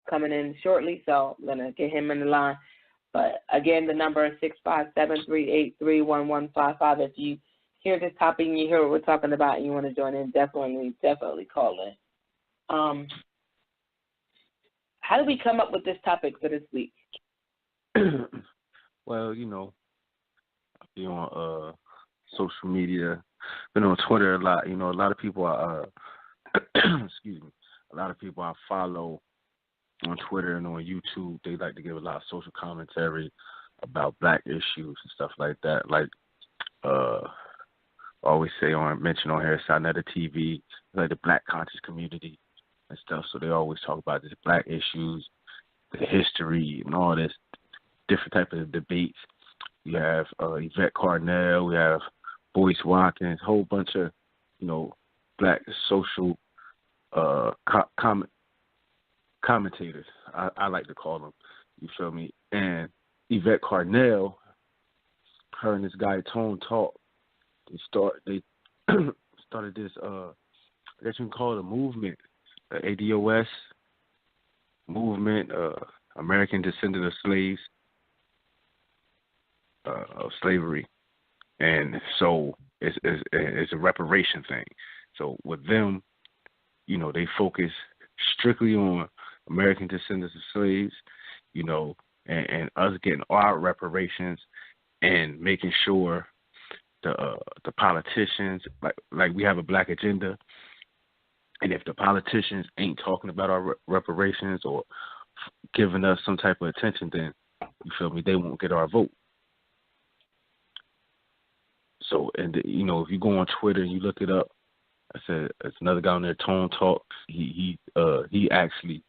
coming in shortly, so I'm going to get him in the line. But, again, the number is 657-383-1155. If you hear this topic and you hear what we're talking about and you want to join in, definitely call in. How did we come up with this topic for this week? Well, you know, I've been on social media, been on Twitter a lot. You know, a lot of people are, excuse me, a lot of people I follow on Twitter and on YouTube, they like to give a lot of social commentary about black issues and stuff like that. Like, always mention on here, Sinetta TV, like the black conscious community and stuff. So they always talk about this black issues, the history, and all this different type of debates. You have Yvette Carnell, we have Boyce Watkins, a whole bunch of, you know, black social commentators, I like to call them, you feel me? And Yvette Carnell, her and this guy Tone Talk, they started this, I guess you can call it a movement, the ADOS movement, American Descendants of Slaves, of slavery. And so it's a reparation thing. So with them, you know, they focus strictly on American Descendants of Slaves, you know, and us getting our reparations and making sure the politicians, like we have a black agenda, and if the politicians ain't talking about our reparations or giving us some type of attention, then, you feel me, they won't get our vote. So, and you know, if you go on Twitter and you look it up, I said it's another guy on there, Tone Talk. He actually,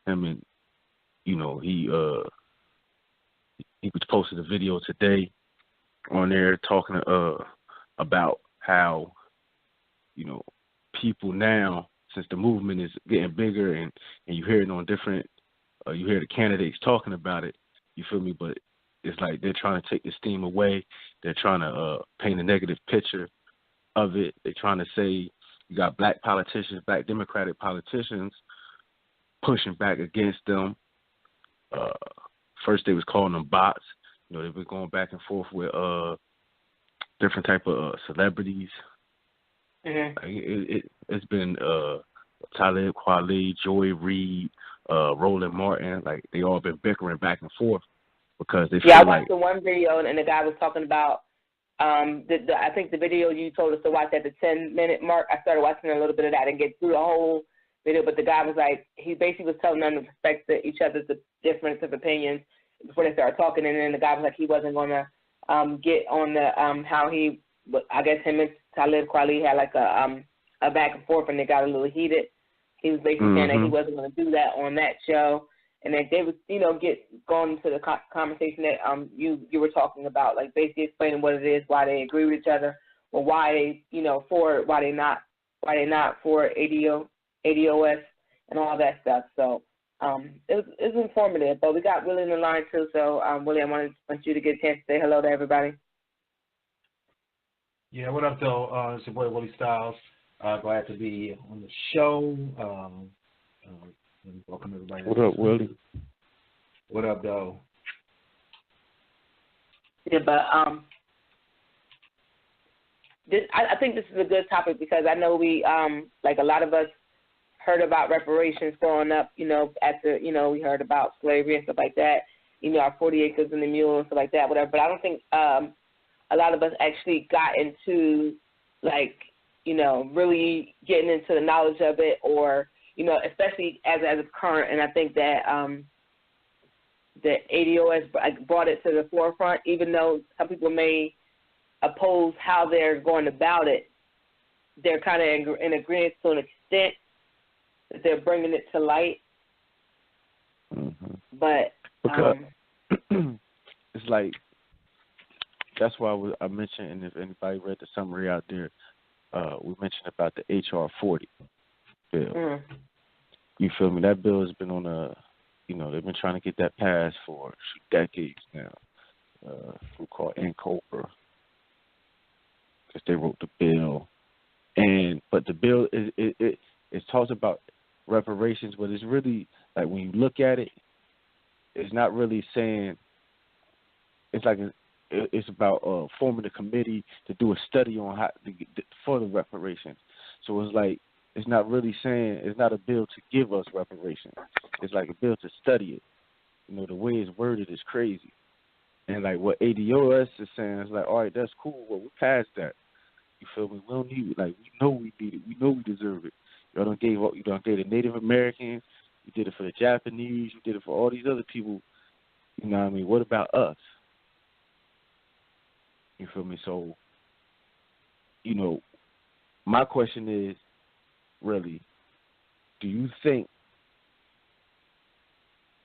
him and, you know, he was posted a video today on there talking about how, you know, people now, since the movement is getting bigger and you hear it on different, you hear the candidates talking about it, you feel me, but it's like they're trying to take the steam away. They're trying to paint a negative picture of it. They're trying to say you got black politicians, black Democratic politicians pushing back against them. First they was calling them bots. You know, they were going back and forth with different type of celebrities. Mm-hmm. Like it's been Talib Kweli, Joy Reid, Roland Martin. Like they all been bickering back and forth because they feel I like. watched the one video and the guy was talking about. I think the video you told us to watch at the 10-minute mark. I started watching a little bit of that and get through the whole video. But the guy was like, he basically was telling them to respect each other's difference of opinions before they started talking. And then the guy was like, he wasn't going to get on the how he. I guess him and Talib Kweli had like a back and forth, and they got a little heated. He was basically saying that he wasn't going to do that on that show, and that they was, you know, going into the conversation that you were talking about, like basically explaining what it is, why they agree with each other, or why they, you know, why they not for ADOS and all that stuff. So it was informative. But we got Willie in the line too. So Willie, I want you to get a chance to say hello to everybody. Yeah, what up, though? It's your boy Willie Styles. Glad to be on the show. Welcome everybody. What up, Willie? What up, though? Yeah, but I think this is a good topic because I know we like a lot of us heard about reparations growing up. You know, we heard about slavery and stuff like that. You know, our 40 acres and the mule and stuff like that, whatever. But I don't think a lot of us actually got into, like, you know, really getting into the knowledge of it, or, you know, especially as it's current. And I think that the ADOS brought it to the forefront, even though some people may oppose how they're going about it. They're kind of in agreement to an extent that they're bringing it to light. Mm-hmm. But it's like, that's why I mentioned, and if anybody read the summary out there, we mentioned about the H.R. 40 bill. You feel me? That bill has been on you know, they've been trying to get that passed for decades now. Who called NCOPA, because they wrote the bill, but the bill it talks about reparations, but it's really like when you look at it, it's not really saying. It's like it's about forming a committee to do a study on how for the reparations. So it's like it's not really saying it's not a bill to give us reparations. It's like a bill to study it. You know, the way it's worded is crazy. And like what ADOS is saying is like, all right, that's cool. Well, we passed that. You feel me? We don't need it. Like we know we need it. We know we deserve it. You done gave the Native Americans. You did it for the Japanese. You did it for all these other people. You know what I mean? What about us? You feel me? So, you know, my question is, really, do you think,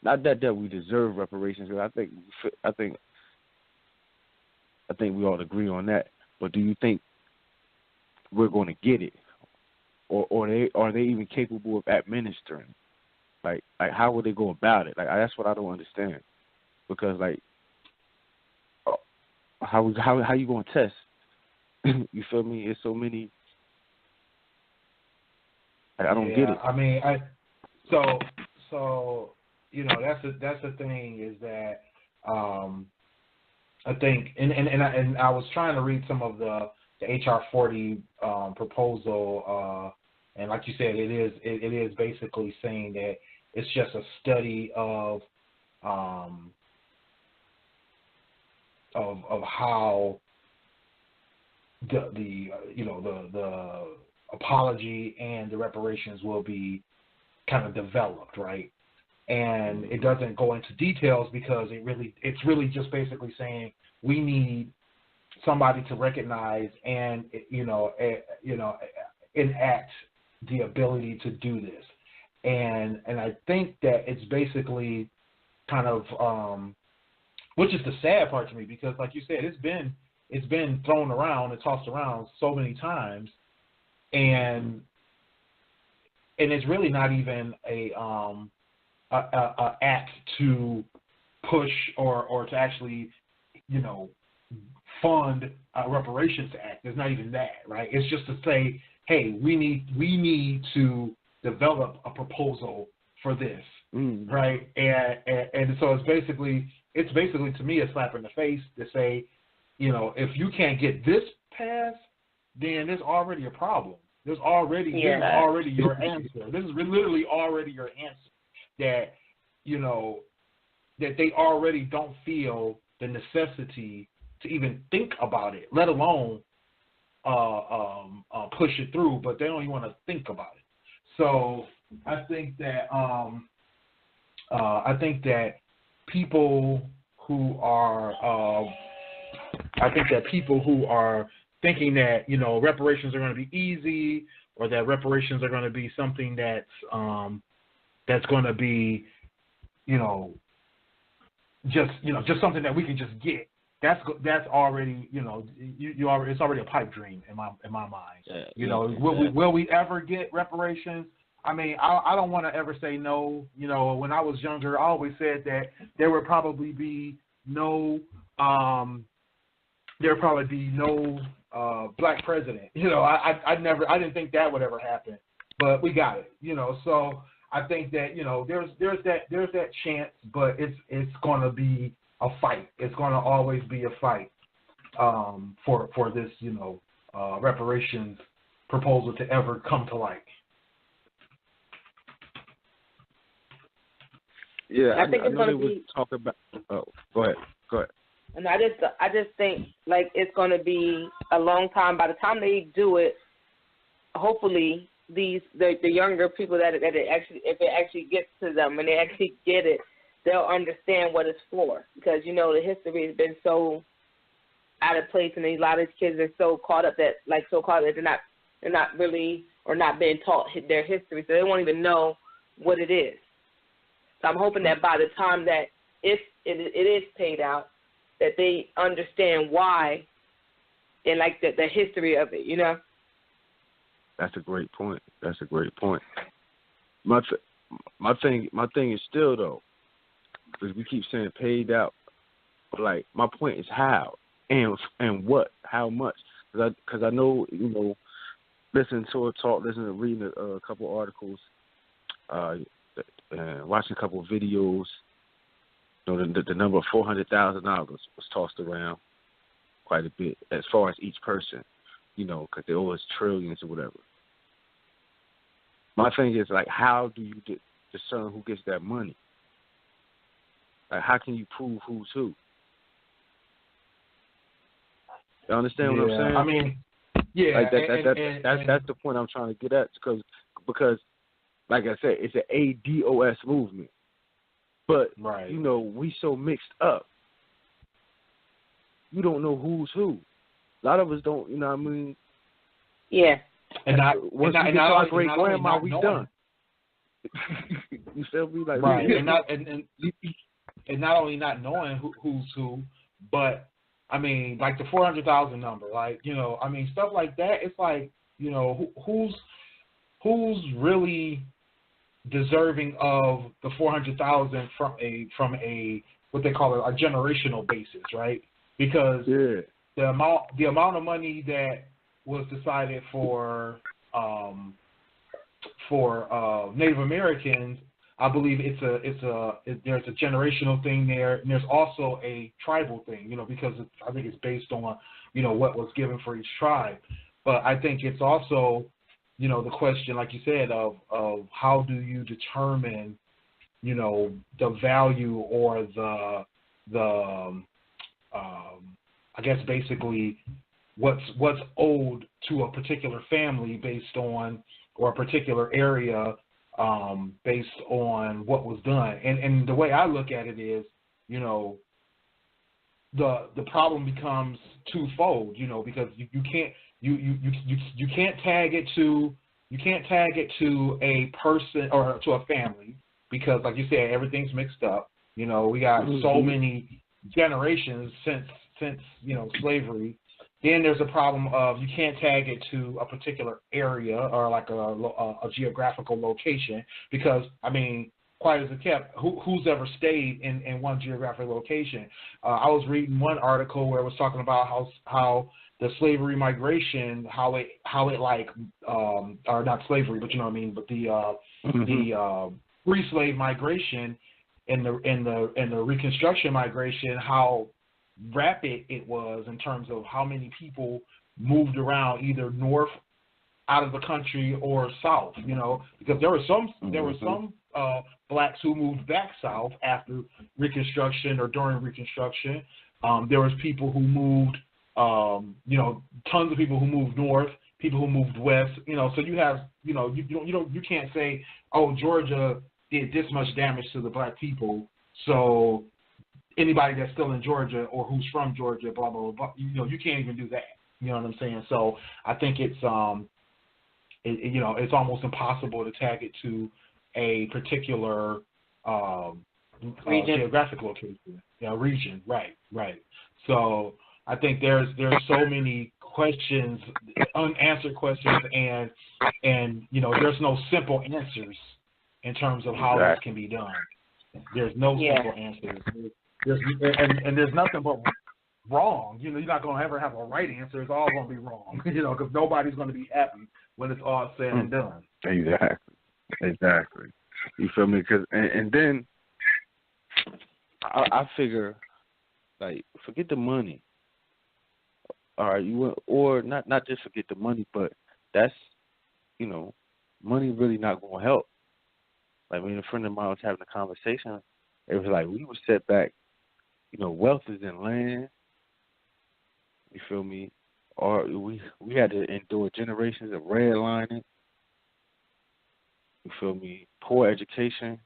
not that we deserve reparations, because I think we all agree on that, but do you think we're going to get it, or are they even capable of administering? Like how would they go about it? Like that's what I don't understand, because like how you going to test? You feel me? It's so many. I don't get it. I mean, so you know that's the thing is that I think and I was trying to read some of the HR 40 proposal, and like you said, it is basically saying that it's just a study of how the apology and the reparations will be kind of developed, right? And it doesn't go into details because it's really just basically saying we need somebody to recognize and enact the ability to do this. And I think that it's basically kind of which is the sad part to me, because like you said, it's been thrown around and tossed around so many times, and it's really not even a act to push or to actually, fund a reparations act. It's not even that, right? It's just to say, hey, we need to develop a proposal for this, right? And so it's basically to me a slap in the face to say, if you can't get this passed, then there's already a problem. There's already your answer. This is literally already your answer. That that they already don't feel the necessity to even think about it, let alone push it through. But they don't even want to think about it. So I think that people who are thinking that reparations are going to be easy, or that reparations are going to be something that's going to be just something that we can just get. That's already it's already a pipe dream in my mind. Will we ever get reparations? I mean, I don't want to ever say no. When I was younger, I always said that there would probably be no black president. I didn't think that would ever happen, but we got it. So I think that there's that chance, but it's going to be a fight. It's going to always be a fight for this reparations proposal to ever come to light. Yeah, I think it's going to be. Talk about. Oh, go ahead. And I just think like it's going to be a long time. By the time they do it, hopefully the younger people that it actually, if it actually gets to them, when they actually get it, they'll understand what it's for. Because the history has been so out of place, and a lot of these kids are so caught up that they're not really or not being taught their history, so they won't even know what it is. So I'm hoping that by the time that if it is paid out, that they understand why and like the history of it, That's a great point. My thing is still though, because we keep saying paid out, but like my point is how and what, how much? Because I know listening to a talk, listening to reading a couple articles, watching a couple of videos. You know, the number of $400,000 was tossed around quite a bit as far as each person, you know, because they owe us trillions or whatever. My thing is, like, how do you discern who gets that money? Like, how can you prove who's who? You understand what I'm saying? I mean, yeah. Like that's the point I'm trying to get at, because, like I said, it's an ADOS movement. But, you know, we so mixed up. You don't know who's who. A lot of us don't, you know what I mean? Yeah. Once we get to our great grandma, we done. You feel me? Like, right. And not only not knowing who's who, but I mean, like the 400,000 number, like, you know, I mean, stuff like that. It's like, you know, who's really deserving of the 400,000 from a what they call a generational basis, right? Because the amount of money that was decided for Native Americans, I believe there's a generational thing there, and there's also a tribal thing, you know, because I think it's based on, you know, what was given for each tribe. But I think it's also, you know, the question, like you said, of how do you determine, you know, the value or the I guess basically what's owed to a particular family based on, or a particular area based on what was done. And the way I look at it is, you know, the problem becomes twofold, you know, because you can't tag it to a person or to a family, because like you said, everything's mixed up. You know, we got so many generations since you know, slavery. Then there's a problem of you can't tag it to a particular area or like a geographical location, because, I mean, quiet as it kept, who's ever stayed in one geographic location? I was reading one article where it was talking about how the slavery migration, how it like, or not slavery, but you know what I mean, but the free slave migration and the Reconstruction migration, how rapid it was in terms of how many people moved around either north out of the country or south, you know, because there were some blacks who moved back south after Reconstruction or during Reconstruction. There was people who moved, you know, tons of people who moved north, people who moved west, you know, so you have, you know, you can't say, oh, Georgia did this much damage to the black people, so anybody that's still in Georgia or who's from Georgia, blah, blah, blah, you know, you can't even do that. You know what I'm saying? So I think it's, you know, it's almost impossible to tag it to a particular geographic location, region. Right. So I think there's so many questions, unanswered questions, and you know, there's no simple answers in terms of how this can be done. There's no simple answers. There's nothing but wrong. You know, you're not going to ever have a right answer. It's all going to be wrong, you know, because nobody's going to be happy when it's all said and done. Exactly. You feel me? And then I figure, like, forget the money. All right, or not just forget the money, but that's, you know, money really not going to help. Like, when a friend of mine was having a conversation, it was like, we were set back. You know, wealth is in land. You feel me? Or we had to endure generations of redlining. You feel me? Poor educational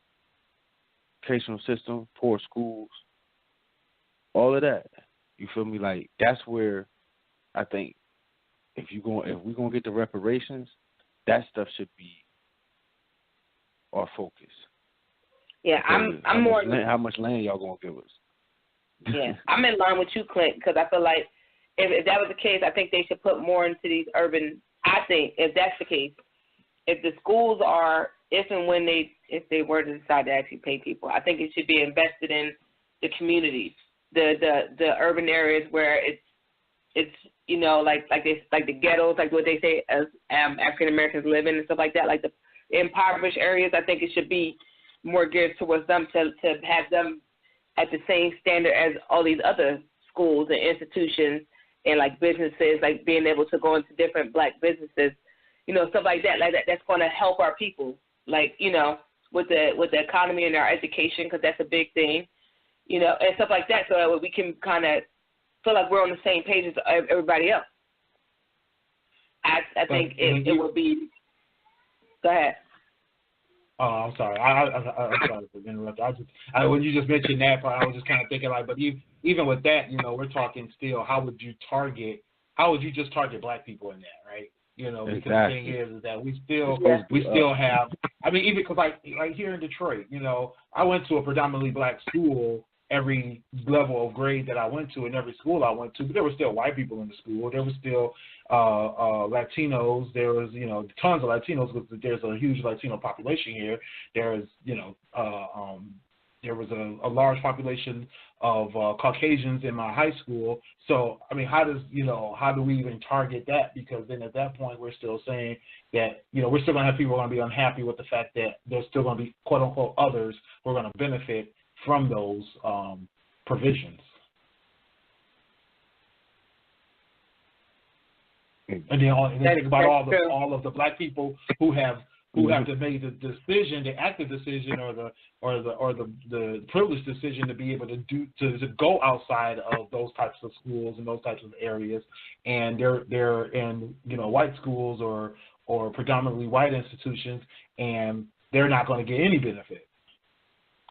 system, poor schools, all of that. You feel me? Like, that's where I think if we're gonna get the reparations, that stuff should be our focus. Yeah, I'm more. How much land y'all gonna give us? Yeah, I'm in line with you, Clint, because I feel like if that was the case, I think they should put more into these urban. I think if that's the case, if the schools are, if they were to decide to actually pay people, I think it should be invested in the communities, the urban areas where it's you know, like the ghettos, like what they say as African Americans live in and stuff like that, like the impoverished areas, I think it should be more geared towards them to have them at the same standard as all these other schools and institutions and like businesses, like being able to go into different black businesses, stuff like that. That's going to help our people, like, with the economy and our education, because that's a big thing, and stuff like that, so that we can kind of feel like we're on the same page as everybody else. I think it would be. Go ahead. Oh, I'm sorry. I'm sorry for interrupting. When you just mentioned that part, I was just kind of thinking like, but even with that, we're talking still. How would you just target black people in that, right? Because the thing is that we still have. I mean, even because like here in Detroit, I went to a predominantly black school. Every level of grade that I went to in every school I went to, but there were still white people in the school. There was still Latinos. There was, tons of Latinos because there's a huge Latino population here. There was a large population of Caucasians in my high school. So, I mean, how do we even target that? Because then at that point, we're still saying that, we're still going to have people going to be unhappy with the fact that there's still going to be, quote unquote, others who are going to benefit from those provisions. And then think about all of the black people who have to make the decision, the active decision, or the privileged decision to be able to go outside of those types of schools and those types of areas, and they're in white schools or predominantly white institutions, and they're not going to get any benefit.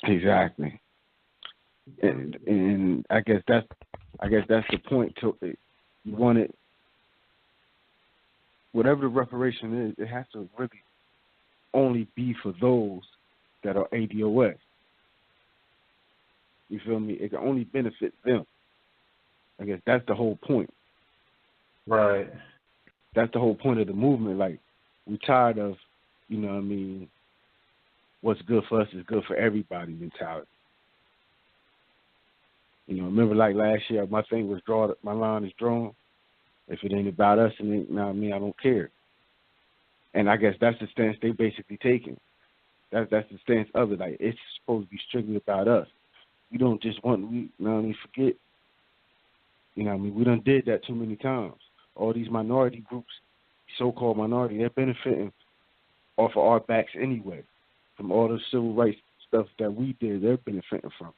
Exactly. And I guess that's the point. To it. You want it, whatever the reparation is, it has to really only be for those that are ADOS. You feel me? It can only benefit them. I guess that's the whole point. Right. That's the whole point of the movement. Like, we're tired of, what's good for us is good for everybody mentality. Remember like last year, my thing was my line is drawn. If it ain't about us, and I don't care. And I guess that's the stance they basically taking. That's the stance of it. Like, it's supposed to be strictly about us. We don't just forget. We done did that too many times. All these minority groups, so-called minority, they're benefiting off of our backs anyway. From all the civil rights stuff that we did, they're benefiting from.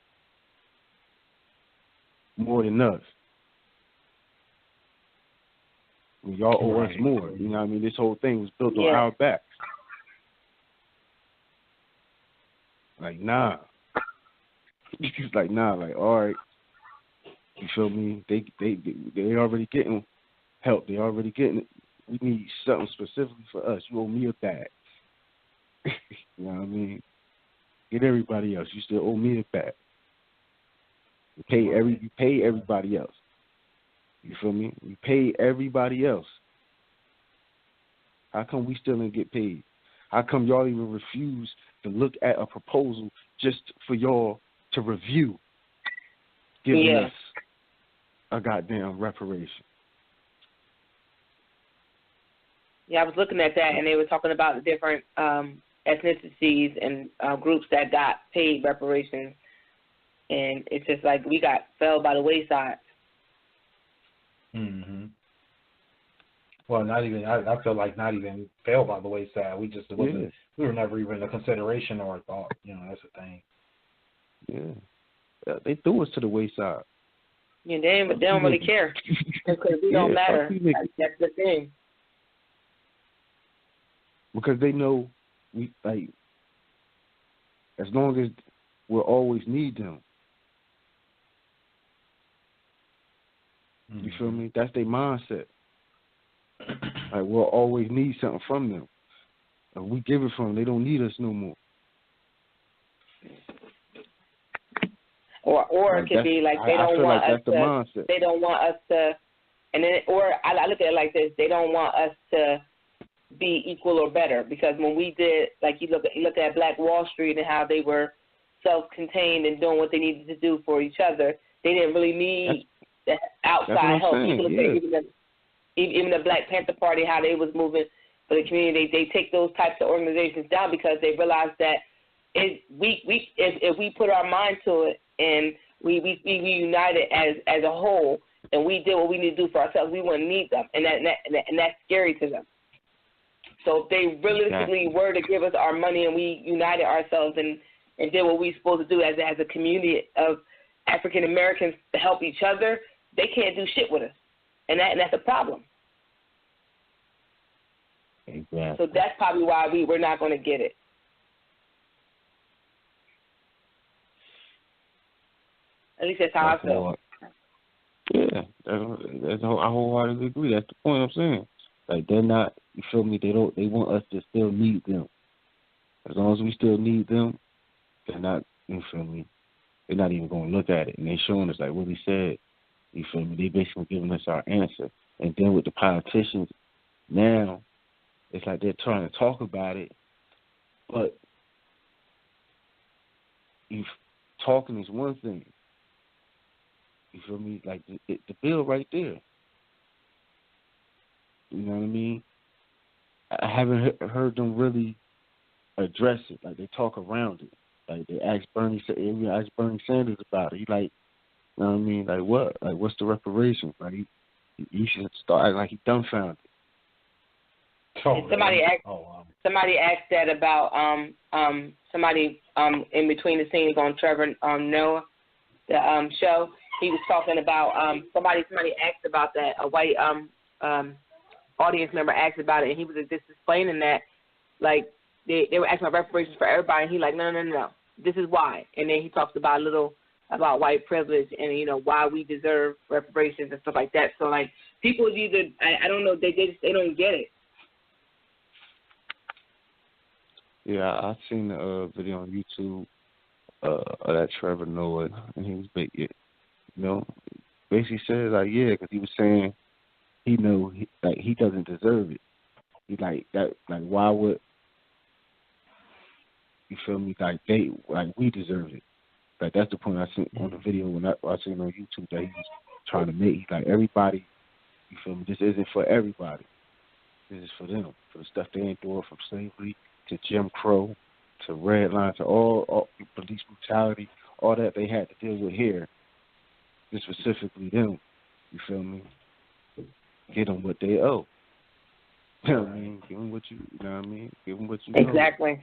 More than us. Y'all owe us more. This whole thing was built on our backs. Like, nah. It's like, nah, like, all right. You feel me? They already getting help. They already getting it. We need something specifically for us. You owe me a bag. You know what I mean? Get everybody else. You still owe me a bag. You pay everybody else. You feel me? You pay everybody else. How come we still didn't get paid? How come y'all even refuse to look at a proposal just for y'all to review giving us a goddamn reparation? Yeah, I was looking at that, and they were talking about the different ethnicities and groups that got paid reparations. And it's just like we fell by the wayside. Mm-hmm. Well, not even. I feel like not even fell by the wayside. We just wasn't. We were never even a consideration or a thought. That's the thing. Yeah, they threw us to the wayside. Yeah, they don't really care because we don't matter. That's the thing. Because they know we as long as we'll always need them. You feel me? That's their mindset. Like, we'll always need something from them. If we give it from them, they don't need us no more. Or it could be like they don't want us to. They don't want us to. And then, or I look at it like this: they don't want us to be equal or better. Because when we did, like you look at Black Wall Street and how they were self-contained and doing what they needed to do for each other, they didn't really need the outside help. Even the Black Panther Party, how they was moving for the community. They take those types of organizations down because they realize that if we put our mind to it and we united as a whole and we did what we need to do for ourselves, we wouldn't need them, and that's scary to them. So if they realistically were to give us our money and we united ourselves and did what we were supposed to do as a community of African Americans to help each other, they can't do shit with us, and that's a problem. Exactly. So that's probably why we're not going to get it. At least that's how I feel. Yeah, I wholeheartedly agree. That's the point I'm saying. Like, they're not, you feel me? They want us to still need them. As long as we still need them, they're not, you feel me? They're not even going to look at it. And they're showing us, like Willie said, you feel me? They basically giving us our answer. And then with the politicians, now it's like they're trying to talk about it, but talking is one thing. You feel me? Like the bill right there. You know what I mean? I haven't heard them really address it. Like, they talk around it. Like, they asked Bernie Sanders about it. He like, you know what I mean? Like, what? Like, what's the reparations? Like, you should start acting like he dumbfounded. Somebody asked that about somebody in between the scenes on Trevor Noah, the show. He was talking about somebody asked about that. A white audience member asked about it, and he was just explaining that, like, they were asking about reparations for everybody, and he like, no, this is why. And then he talks about a little about white privilege and, you know, why we deserve reparations and stuff like that. So, like, people either, I don't know, they don't get it. Yeah, I seen the video on YouTube of that Trevor Noah, and he was basically said, like, yeah, because he was saying he knew he doesn't deserve it. He like that, like, why would, you feel me? Like we deserve it. Like, that's the point I seen on the video when I seen on YouTube that he was trying to make. He's like, everybody, you feel me? This isn't for everybody. This is for them, for the stuff they endured from slavery to Jim Crow to red line to all police brutality, all that they had to deal with here. Just specifically them, you feel me? Get them what they owe. You know what I mean? Give them what you know what I mean? Give them what you exactly. Know.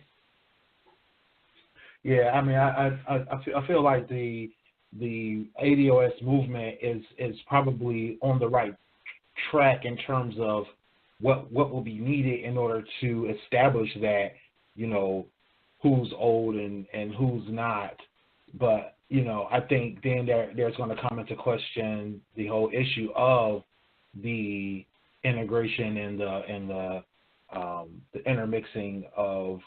Yeah, I mean, I feel like the ADOS movement is probably on the right track in terms of what will be needed in order to establish that, you know, who's old and who's not. But, you know, I think then there's going to come into question the whole issue of the integration and the intermixing of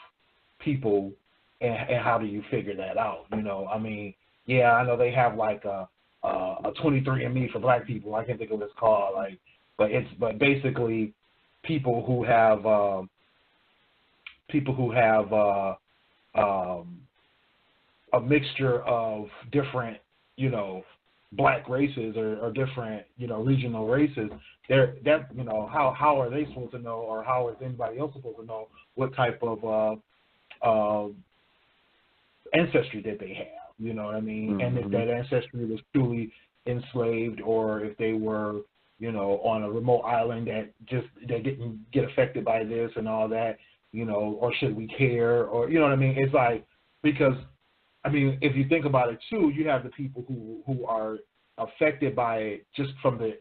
people, and how do you figure that out? You know, I mean, yeah, I know they have like a 23andMe for black people. I can't think of what it's called, like, but basically people who have a mixture of different, you know, black races or different, you know, regional races. You know, how are they supposed to know, or how is anybody else supposed to know what type of ancestry that they have? You know what I mean? Mm-hmm. And if that ancestry was truly enslaved, or if they were, you know, on a remote island that didn't get affected by this and all that, you know, or should we care, or, you know what I mean? It's like, because, I mean, if you think about it too, you have the people who are affected by it just from the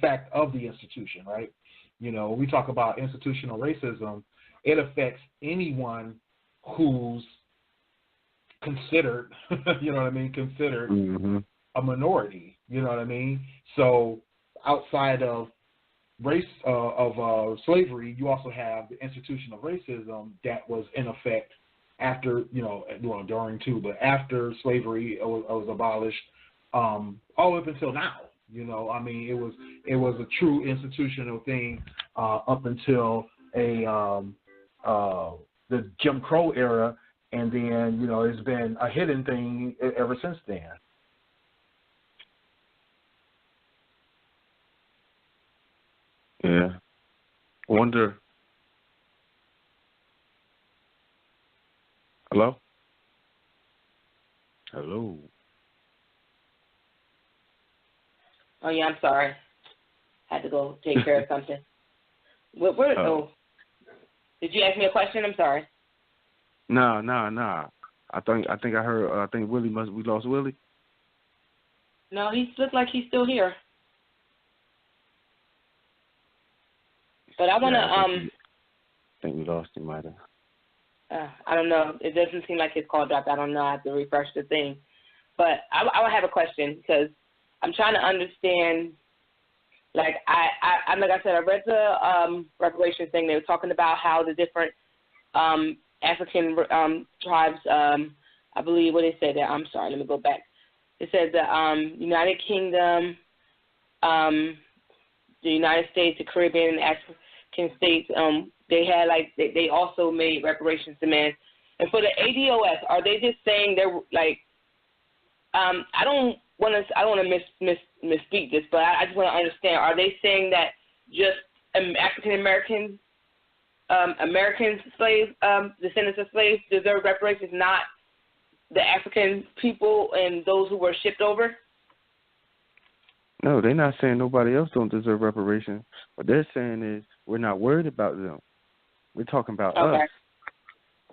fact of the institution, right? You know, we talk about institutional racism, it affects anyone who's considered, you know what I mean, considered mm-hmm. a minority, you know what I mean? So outside of race of slavery, you also have the institution of racism that was in effect after, you know, during too, but after slavery was abolished, all up until now. You know, I mean, it was a true institutional thing up until the Jim Crow era, and then, you know, it's been a hidden thing ever since then. Yeah, I wonder Hello? Hello? Oh, yeah, I'm sorry. Had to go take care of something. Oh. Did you ask me a question? I'm sorry. Nah. I think I heard. I think we lost Willie. No, he looked like he's still here. But I wanna I think we lost him either. I don't know. It doesn't seem like his call dropped. I don't know. I have to refresh the thing. But I have a question because I'm trying to understand. Like like I said, I read the reparations thing. They were talking about how the different African tribes. I believe what they said there. I'm sorry. Let me go back. It said the United Kingdom, the United States, the Caribbean, and African states. They had they also made reparations demands. And for the ADOS, are they just saying they're like? I don't want to misspeak this, but I just want to understand. Are they saying that just African American slaves, descendants of slaves, deserve reparations, not the African people and those who were shipped over? No, they're not saying nobody else don't deserve reparations. What they're saying is we're not worried about them. We're talking about us.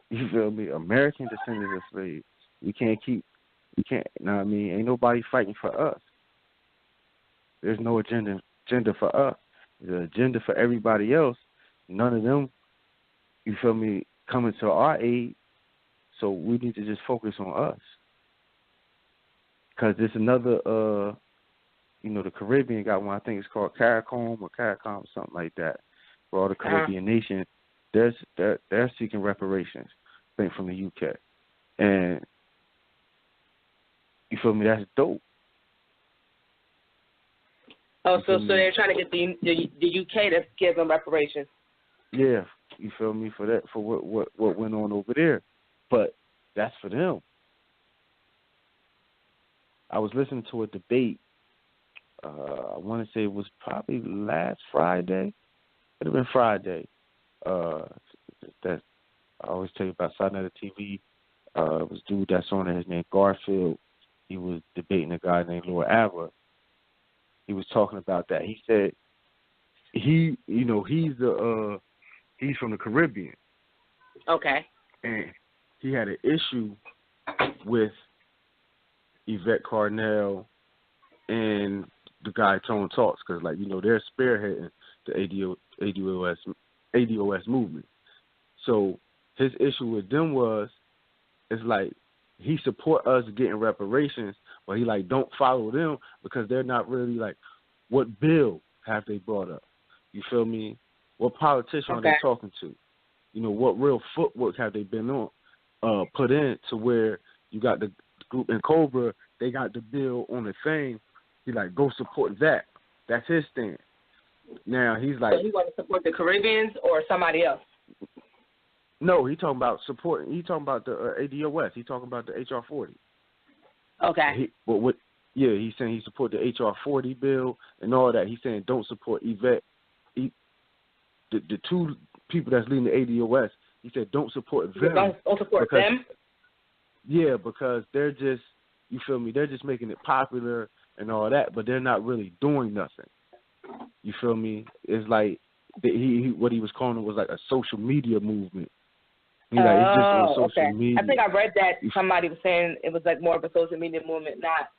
You feel me? American descendants of slaves. We can't, you know what I mean? Ain't nobody fighting for us. There's no agenda for us. There's an agenda for everybody else. None of them, you feel me, coming to our aid. So we need to just focus on us. Because there's another, the Caribbean got one, I think it's called CARICOM or CARICOM, something like that. For all the Caribbean nations, they're seeking reparations, I think from the UK. And you feel me? That's dope. Oh, so they're trying to get the UK to give them reparations. Yeah, you feel me, for that, for what went on over there. But that's for them. I was listening to a debate. I want to say it was probably last Friday. It would have been Friday. That I always tell you about Side Night TV. It was a dude that's on there. His name Garfield. He was debating a guy named Lord Abra. He was talking about that. He said he's from the Caribbean. Okay. And he had an issue with Yvette Carnell and the guy Tone Talks because, they're spearheading the ADOS movement. So his issue with them was, it's like he support us getting reparations, but he don't follow them because they're not really what bill have they brought up? You feel me? What politician are they talking to? What real footwork have they been on, put in to where you got the group in Cobra, they got the bill on the thing. He go support that. That's his stand. Now he's so he want to support the Caribbeans or somebody else? No, he talking about supporting. He talking about the ADOS. He talking about the HR 40. Okay. He's saying he support the HR 40 bill and all that. He's saying don't support Yvette. The two people that's leading the ADOS, he said don't support them. Don't support them? Yeah, because they're just, you feel me, they're just making it popular and all that, but they're not really doing nothing. You feel me? It's like what he was calling it was a social media movement. It's just on social media. I think I read that somebody was saying it was more of a social media movement, not.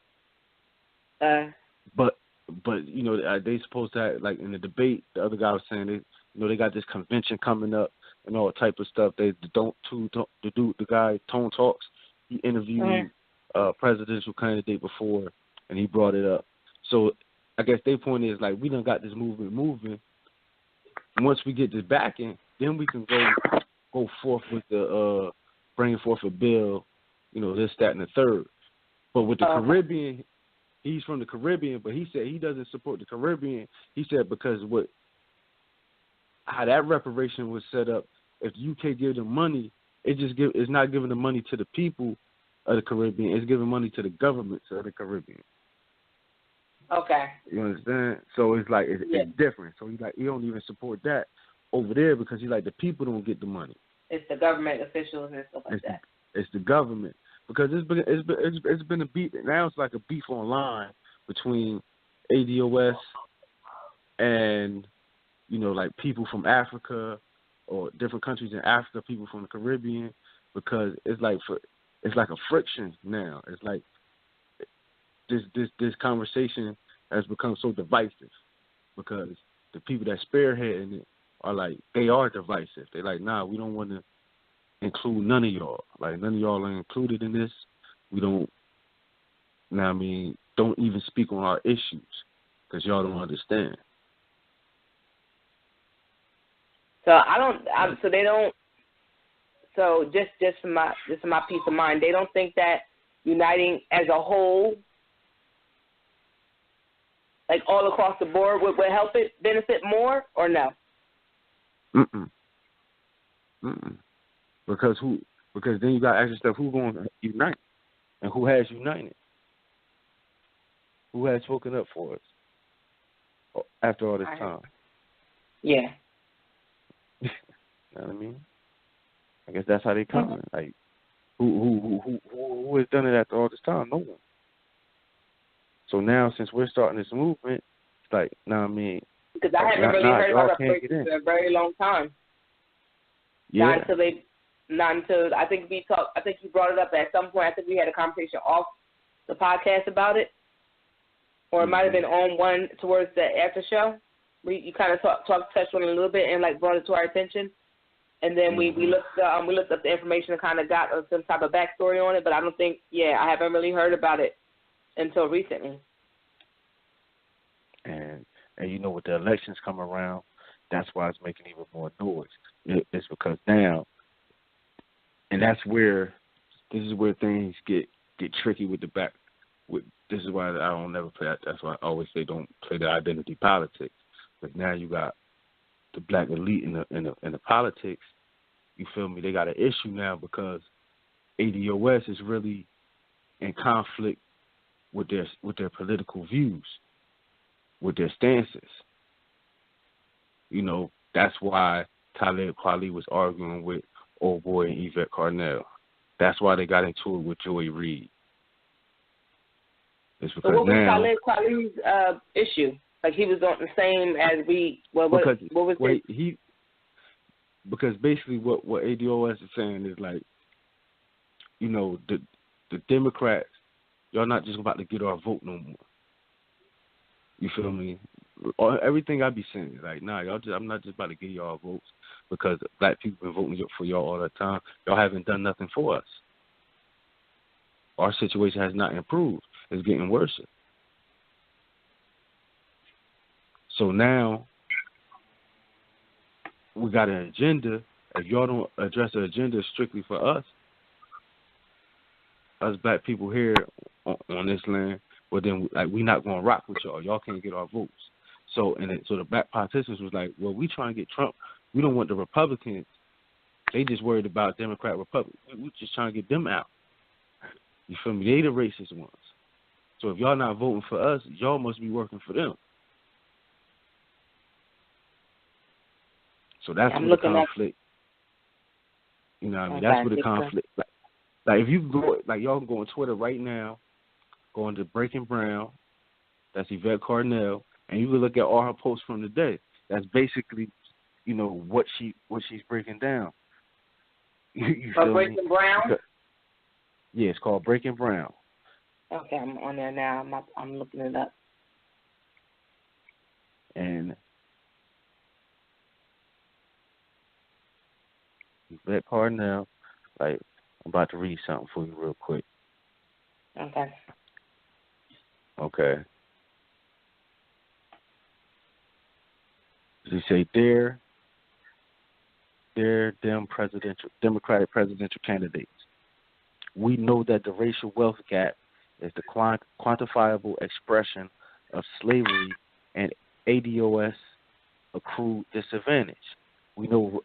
But they supposed to have, in the debate, the other guy was saying they got this convention coming up and all type of stuff. The guy Tone Talks, he interviewed a presidential candidate before, and he brought it up. So I guess their point is we done got this movement moving. Once we get this backing, then we can go forth with the bringing forth a bill, this, that, and the third. But with the Caribbean, he's from the Caribbean, but he said he doesn't support the Caribbean. He said because how that reparation was set up, if the UK give them money, it's not giving the money to the people of the Caribbean. It's giving money to the governments of the Caribbean. Okay. You understand? So it's it's different. So he don't even support that over there because the people don't get the money. It's the government officials and stuff like that. It's the government, because it's been a beef. Now it's like a beef online between ADOS and, you know, like people from Africa or different countries in Africa, people from the Caribbean, because it's like a friction now. It's like this conversation has become so divisive because the people that spearheading it are like, they are divisive. They're like, nah, we don't want to include none of y'all. Like, none of y'all are included in this. We don't, you know what I mean, don't even speak on our issues because y'all don't understand. So so they don't. So just for my peace of mind, they don't think that uniting as a whole, like all across the board, would help it benefit more, or no? Because then you got to ask yourself, who's going to unite, and who has united, who has spoken up for us after all this time. Yeah. You know what I mean? I guess that's how they come. Mm-hmm. Like, who has done it after all this time? No one. So now, since we're starting this movement, it's like, I mean, because I haven't really heard about reparations for a very long time. Yeah. Not until I think you brought it up at some point. I think we had a conversation off the podcast about it, or it might have been on one towards the after show. You kind of touched on it a little bit and like brought it to our attention, and then we looked up the information and kind of got some type of backstory on it. But I don't think, I haven't really heard about it until recently. And you know, with the elections come around, that's why it's making even more noise. It's because now, and this is where things get tricky with the back. This is why I don't never play. That's why I always say don't play the identity politics. But now you got the black elite in the politics. You feel me? They got an issue now because ADOS is really in conflict with their political views, with their stances. You know, that's why Talib Kweli was arguing with Old Boy and Yvette Carnell. That's why they got into it with Joy Reid. It's because so what was Talib Kweli's issue? Like, he was on the same as we. What was it? Because basically what ADOS is saying is like, you know, the Democrats, y'all not just about to get our vote no more. You feel me? Everything I be saying, like, nah, I'm not just about to give y'all votes because black people been voting for y'all all the time. Y'all haven't done nothing for us. Our situation has not improved. It's getting worse. So now we got an agenda. If y'all don't address the agenda strictly for us black people here on this land, well then, like, we not gonna rock with y'all. Y'all can't get our votes. So the black politicians was like, well, we trying to get Trump. We don't want the Republicans. They just worried about Democrat, Republican. We just trying to get them out. You feel me? They the racist ones. So if y'all not voting for us, y'all must be working for them. So that's where the conflict. You know what I mean? That's where the conflict. Like if you go, like, y'all can go on Twitter right now, go into Breaking Brown, that's Yvette Carnell, and you can look at all her posts from the day. That's basically, you know, what she's breaking down. You feel Breaking me? Brown? Yeah, it's called Breaking Brown. Okay, I'm on there now. I'm looking it up. And Yvette Carnell, like, I'm about to read something for you real quick. Okay. She say, Dear Democratic presidential candidates, we know that the racial wealth gap is the quantifiable expression of slavery and ADOS accrued disadvantage. We know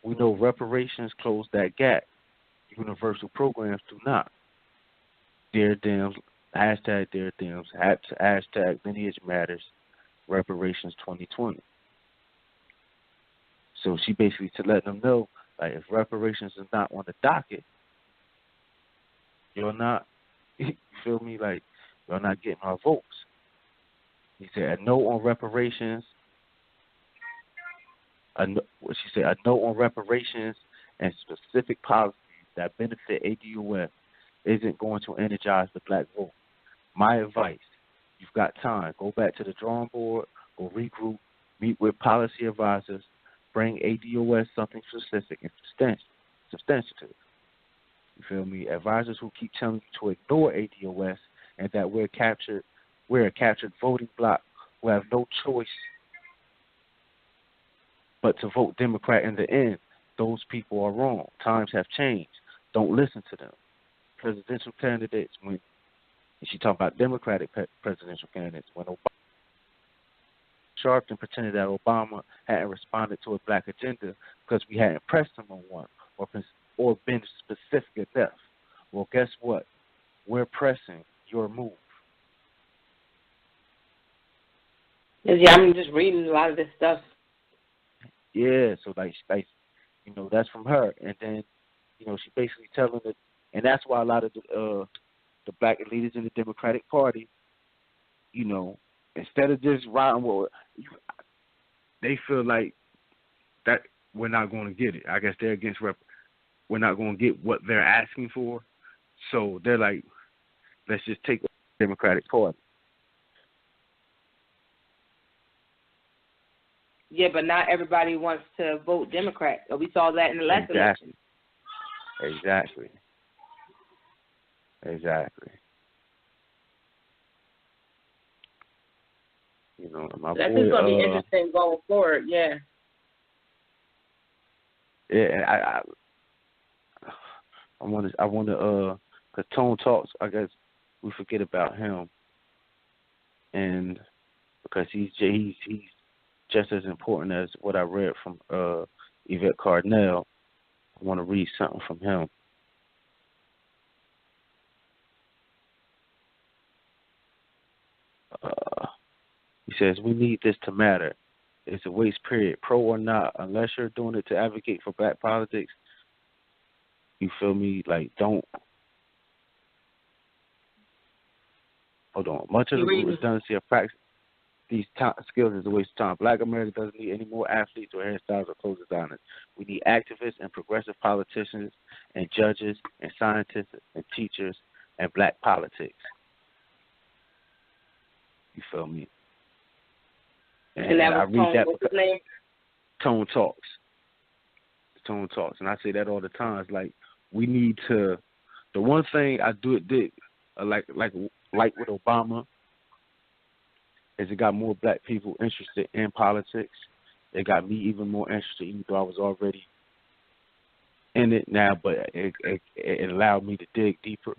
reparations close that gap. Universal programs do not. Dear Dems, hashtag Dear Dems, hashtag Lineage Matters, Reparations 2020. So she basically to let them know, like, if reparations is not on the docket, you're not, you feel me, like, you're not getting our votes. He said, a no on reparations, she said, a no on reparations and specific policies that benefit ADOS isn't going to energize the black vote. My advice, you've got time. Go back to the drawing board, go regroup, meet with policy advisors, bring ADOS something specific and substantive. You feel me? Advisors who keep telling you to ignore ADOS and that we're a captured voting bloc who have no choice but to vote Democrat in the end. Those people are wrong. Times have changed. Don't listen to them. Presidential candidates, when she talked about Democratic presidential candidates, when Obama Sharpton pretended that Obama hadn't responded to a black agenda because we hadn't pressed him on one or been specific enough. Well, guess what? We're pressing your move. Yeah, I'm just reading a lot of this stuff. Yeah, so like you know, that's from her, and then you know she basically telling it, and that's why a lot of the black leaders in the Democratic Party, you know, instead of just riding with, they feel like that we're not going to get it. I guess they're against we're not going to get what they're asking for, so they're like, let's just take the Democratic Party. Yeah, but not everybody wants to vote Democrat. We saw that in the last election. Exactly. You know, that's just going to be interesting going forward. Yeah. Yeah, I want to, cause Tone Talks. I guess we forget about him, and because he's just as important as what I read from Yvette Cardinal. I want to read something from him. He says, we need this to matter. It's a waste period, pro or not, unless you're doing it to advocate for black politics. You feel me? Like, don't. Hold on. Much of the redundancy of practice these skills is a waste of time. Black America doesn't need any more athletes or hairstyles or clothes designers. We need activists and progressive politicians and judges and scientists and teachers and black politics. You feel me? And that was I read that what's his name? Tone Talks. Tone Talks. And I say that all the time. It's like we need to. The one thing I did like with Obama is it got more black people interested in politics. It got me even more interested, even though I was already in it now. But it allowed me to dig deeper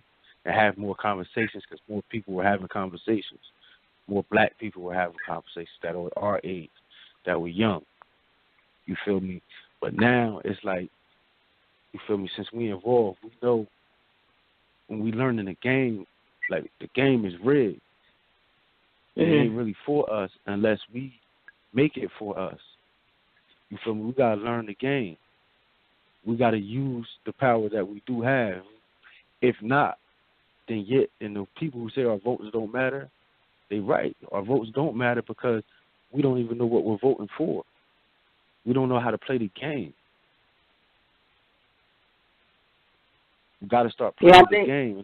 and have more conversations because more people were having conversations. More black people were having conversations that were our age, that were young. You feel me? But now it's like, you feel me, since we involved, we know when we learn in the game, like the game is rigged. It ain't really for us unless we make it for us. You feel me? We got to learn the game. We got to use the power that we do have. If not, then the people who say our votes don't matter, they right. Our votes don't matter because we don't even know what we're voting for. We don't know how to play the game. We got to start playing the game.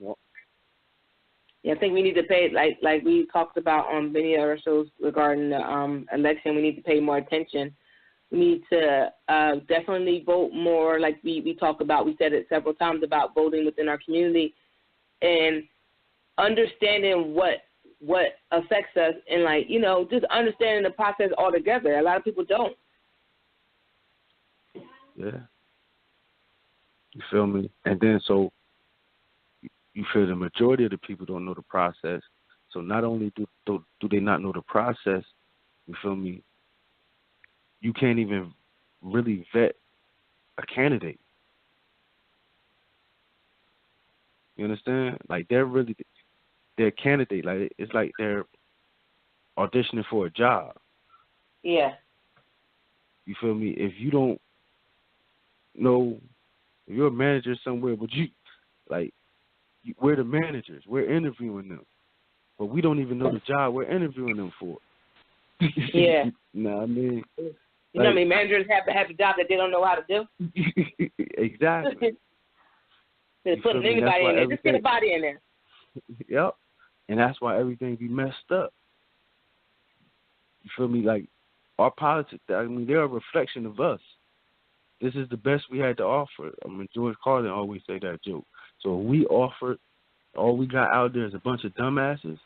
Yeah, I think we need to pay, like we talked about on many other shows regarding the election, we need to pay more attention. We need to definitely vote more, like we talk about. We said it several times about voting within our community and understanding what affects us and, like, you know, just understanding the process altogether. A lot of people don't. Yeah. You feel me? And then so you feel the majority of the people don't know the process. So not only do they not know the process, you feel me, you can't even really vet a candidate. You understand? Like they're a candidate. Like it's like they're auditioning for a job. Yeah. You feel me? If you don't know, if you're a manager somewhere, but you like we're the managers. We're interviewing them, but we don't even know the job we're interviewing them for. Yeah. No, I mean, you know how many managers have a job that they don't know how to do? Exactly. They're putting anybody in there. Just get a body in there. Yep. And that's why everything be messed up. You feel me? Like, our politics, I mean, they're a reflection of us. This is the best we had to offer. I mean, George Carlin always say that joke. So if we offered, all we got out there is a bunch of dumbasses,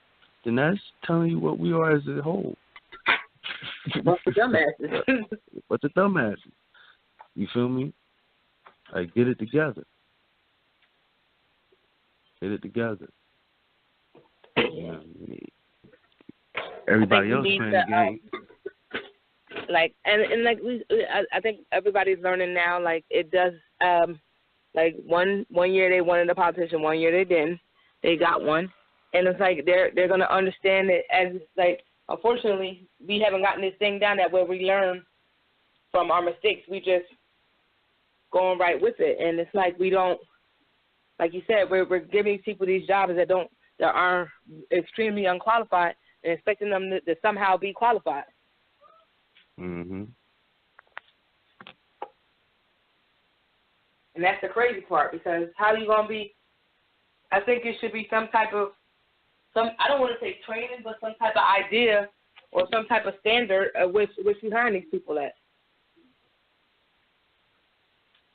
then that's telling you what we are as a whole. Bunch of dumbasses. Bunch of dumbasses. You feel me? Like, get it together. Get it together. You know, everybody else playing the game. Like and like I think everybody's learning now. Like it does. Like one year they wanted a politician, 1 year they didn't. They got one, and it's like they're gonna understand it as like. Unfortunately, we haven't gotten this thing down that where we learn from our mistakes. We just going right with it, and it's like we don't. Like you said, we're giving people these jobs that are extremely unqualified and expecting them to somehow be qualified. Mhm. And that's the crazy part, because how are you gonna be? I think it should be some type of I don't want to say training, but some type of idea or some type of standard of which you hiring these people at.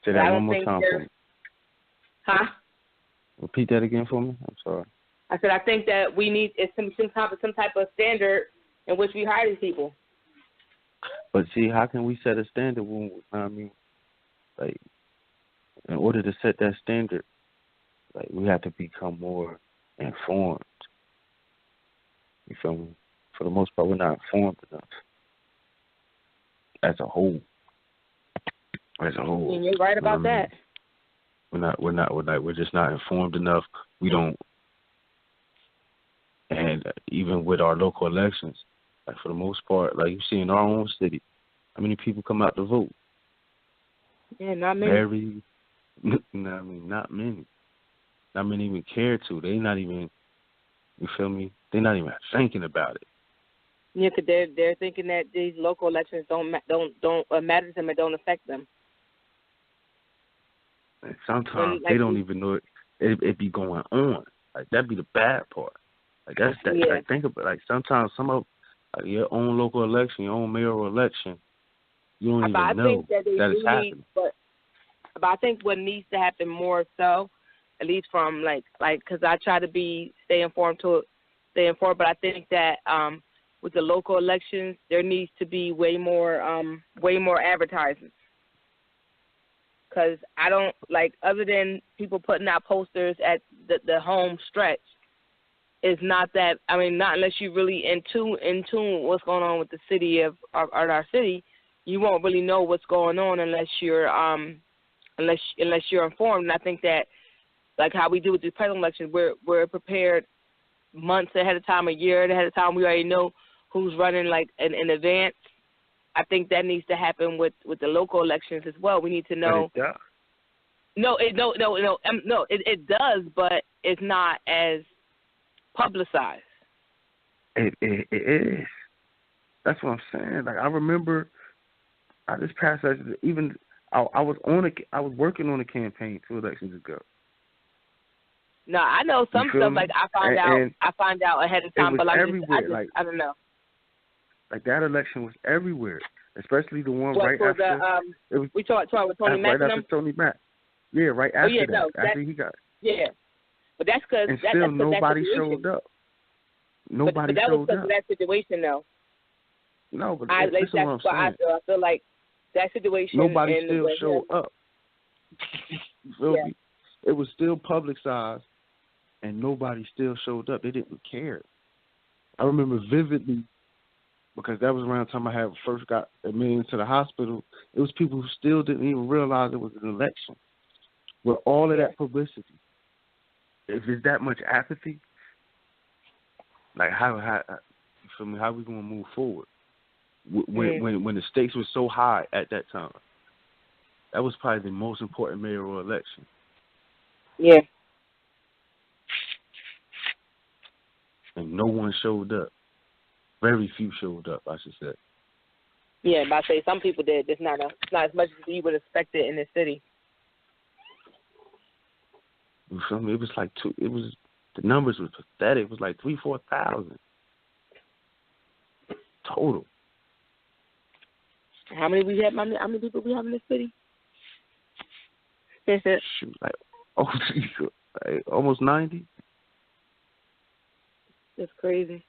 Say that one more time for me. Huh? Repeat that again for me. I'm sorry. I said I think that we need some type of standard in which we hire these people. But see, how can we set a standard when I mean, like, in order to set that standard, like, we have to become more informed. You feel me? For the most part, we're not informed enough as a whole. As a whole, and you're right about that. We're just not informed enough. We don't, and even with our local elections, like, for the most part, like you see in our own city, how many people come out to vote? Yeah, not many. Not many. Not many even care to. They not even. You feel me? They're not even thinking about it. Yeah, because they're thinking that these local elections don't matter to them and don't affect them. And sometimes they don't even know it be going on. Like, that'd be the bad part. Like, that's that. Yeah. Like, think about, like, sometimes some of, like, your own local election, your own mayoral election, you don't even know that it's happening. But I think what needs to happen more so, at least from like because I try to stay informed, but I think that with the local elections there needs to be way more advertising. Because I don't like, other than people putting out posters at the home stretch, it's not that, I mean, not unless you're really in tune with what's going on with the city of our city, you won't really know what's going on unless you're informed. And I think that, like how we do with the presidential election, we're prepared months ahead of time, a year ahead of time. We already know who's running, like, in advance. I think that needs to happen with the local elections as well. We need to know. But it does. No, it does, but it's not as publicized. It is. That's what I'm saying. Like, I remember, I just passed that. Even I was working on a campaign 2 elections ago. No, I know some stuff. Like, I find out ahead of time, but like, I don't know. Like, that election was everywhere, especially the one right after. We talked with Tony Mack. Right after Tony Mack. Yeah, right after that. After he got. Yeah, but that's because. And still nobody showed up. Nobody but that showed was because up. of that situation, though. No, but that's what I feel. I feel like that situation. Nobody still showed up. You feel me? It was still publicized, and nobody still showed up. They didn't care. I remember vividly, because that was around the time I had first got admitted into the hospital. It was people who still didn't even realize it was an election. With all of that publicity, if there's that much apathy, like how you feel me? How are we gonna move forward? When the stakes were so high at that time, that was probably the most important mayoral election. Yeah. no one showed up. Very few showed up, I should say. Yeah, but I say some people did. It's not as much as you would expect it in the city. You feel me? It was like the numbers were pathetic. It was like 3,000-4,000 total. How many people we have in the city? Shoot, like almost 90. It's crazy.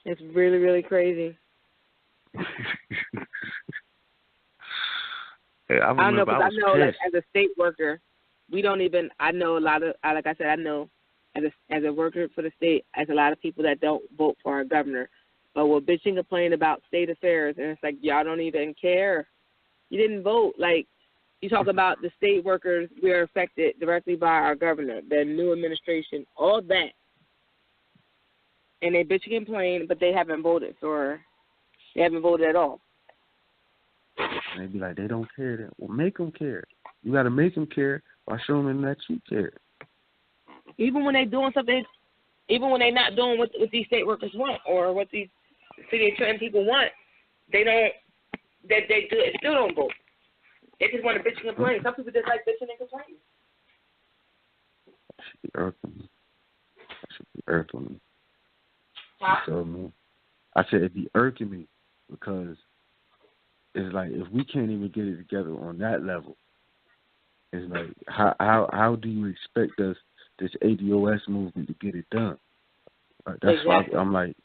It's really, really crazy. Hey, I don't know, because I know, like, pissed. as a state worker, we don't even. I know a lot of, like I said, I know as a worker for the state, as a lot of people that don't vote for our governor, but we're bitching and complaining about state affairs, and it's like y'all don't even care. You didn't vote. Like, you talk about the state workers, we are affected directly by our governor, the new administration, all that. And they bitch and complain, but they haven't voted, or they haven't voted at all. And they be like, they don't care. Then. Well, make them care. You got to make them care by showing them that you care. Even when they're doing something, even when they're not doing what these state workers want or what these city and Trenton people want, they still don't vote. They just want to bitch and complain. Some people just like bitching and complaining. That should be irking me. Huh? You feel me? I said it'd be irking me because it's like if we can't even get it together on that level, it's like how do you expect this ADOS movement to get it done? Like, that's exactly. why I'm like,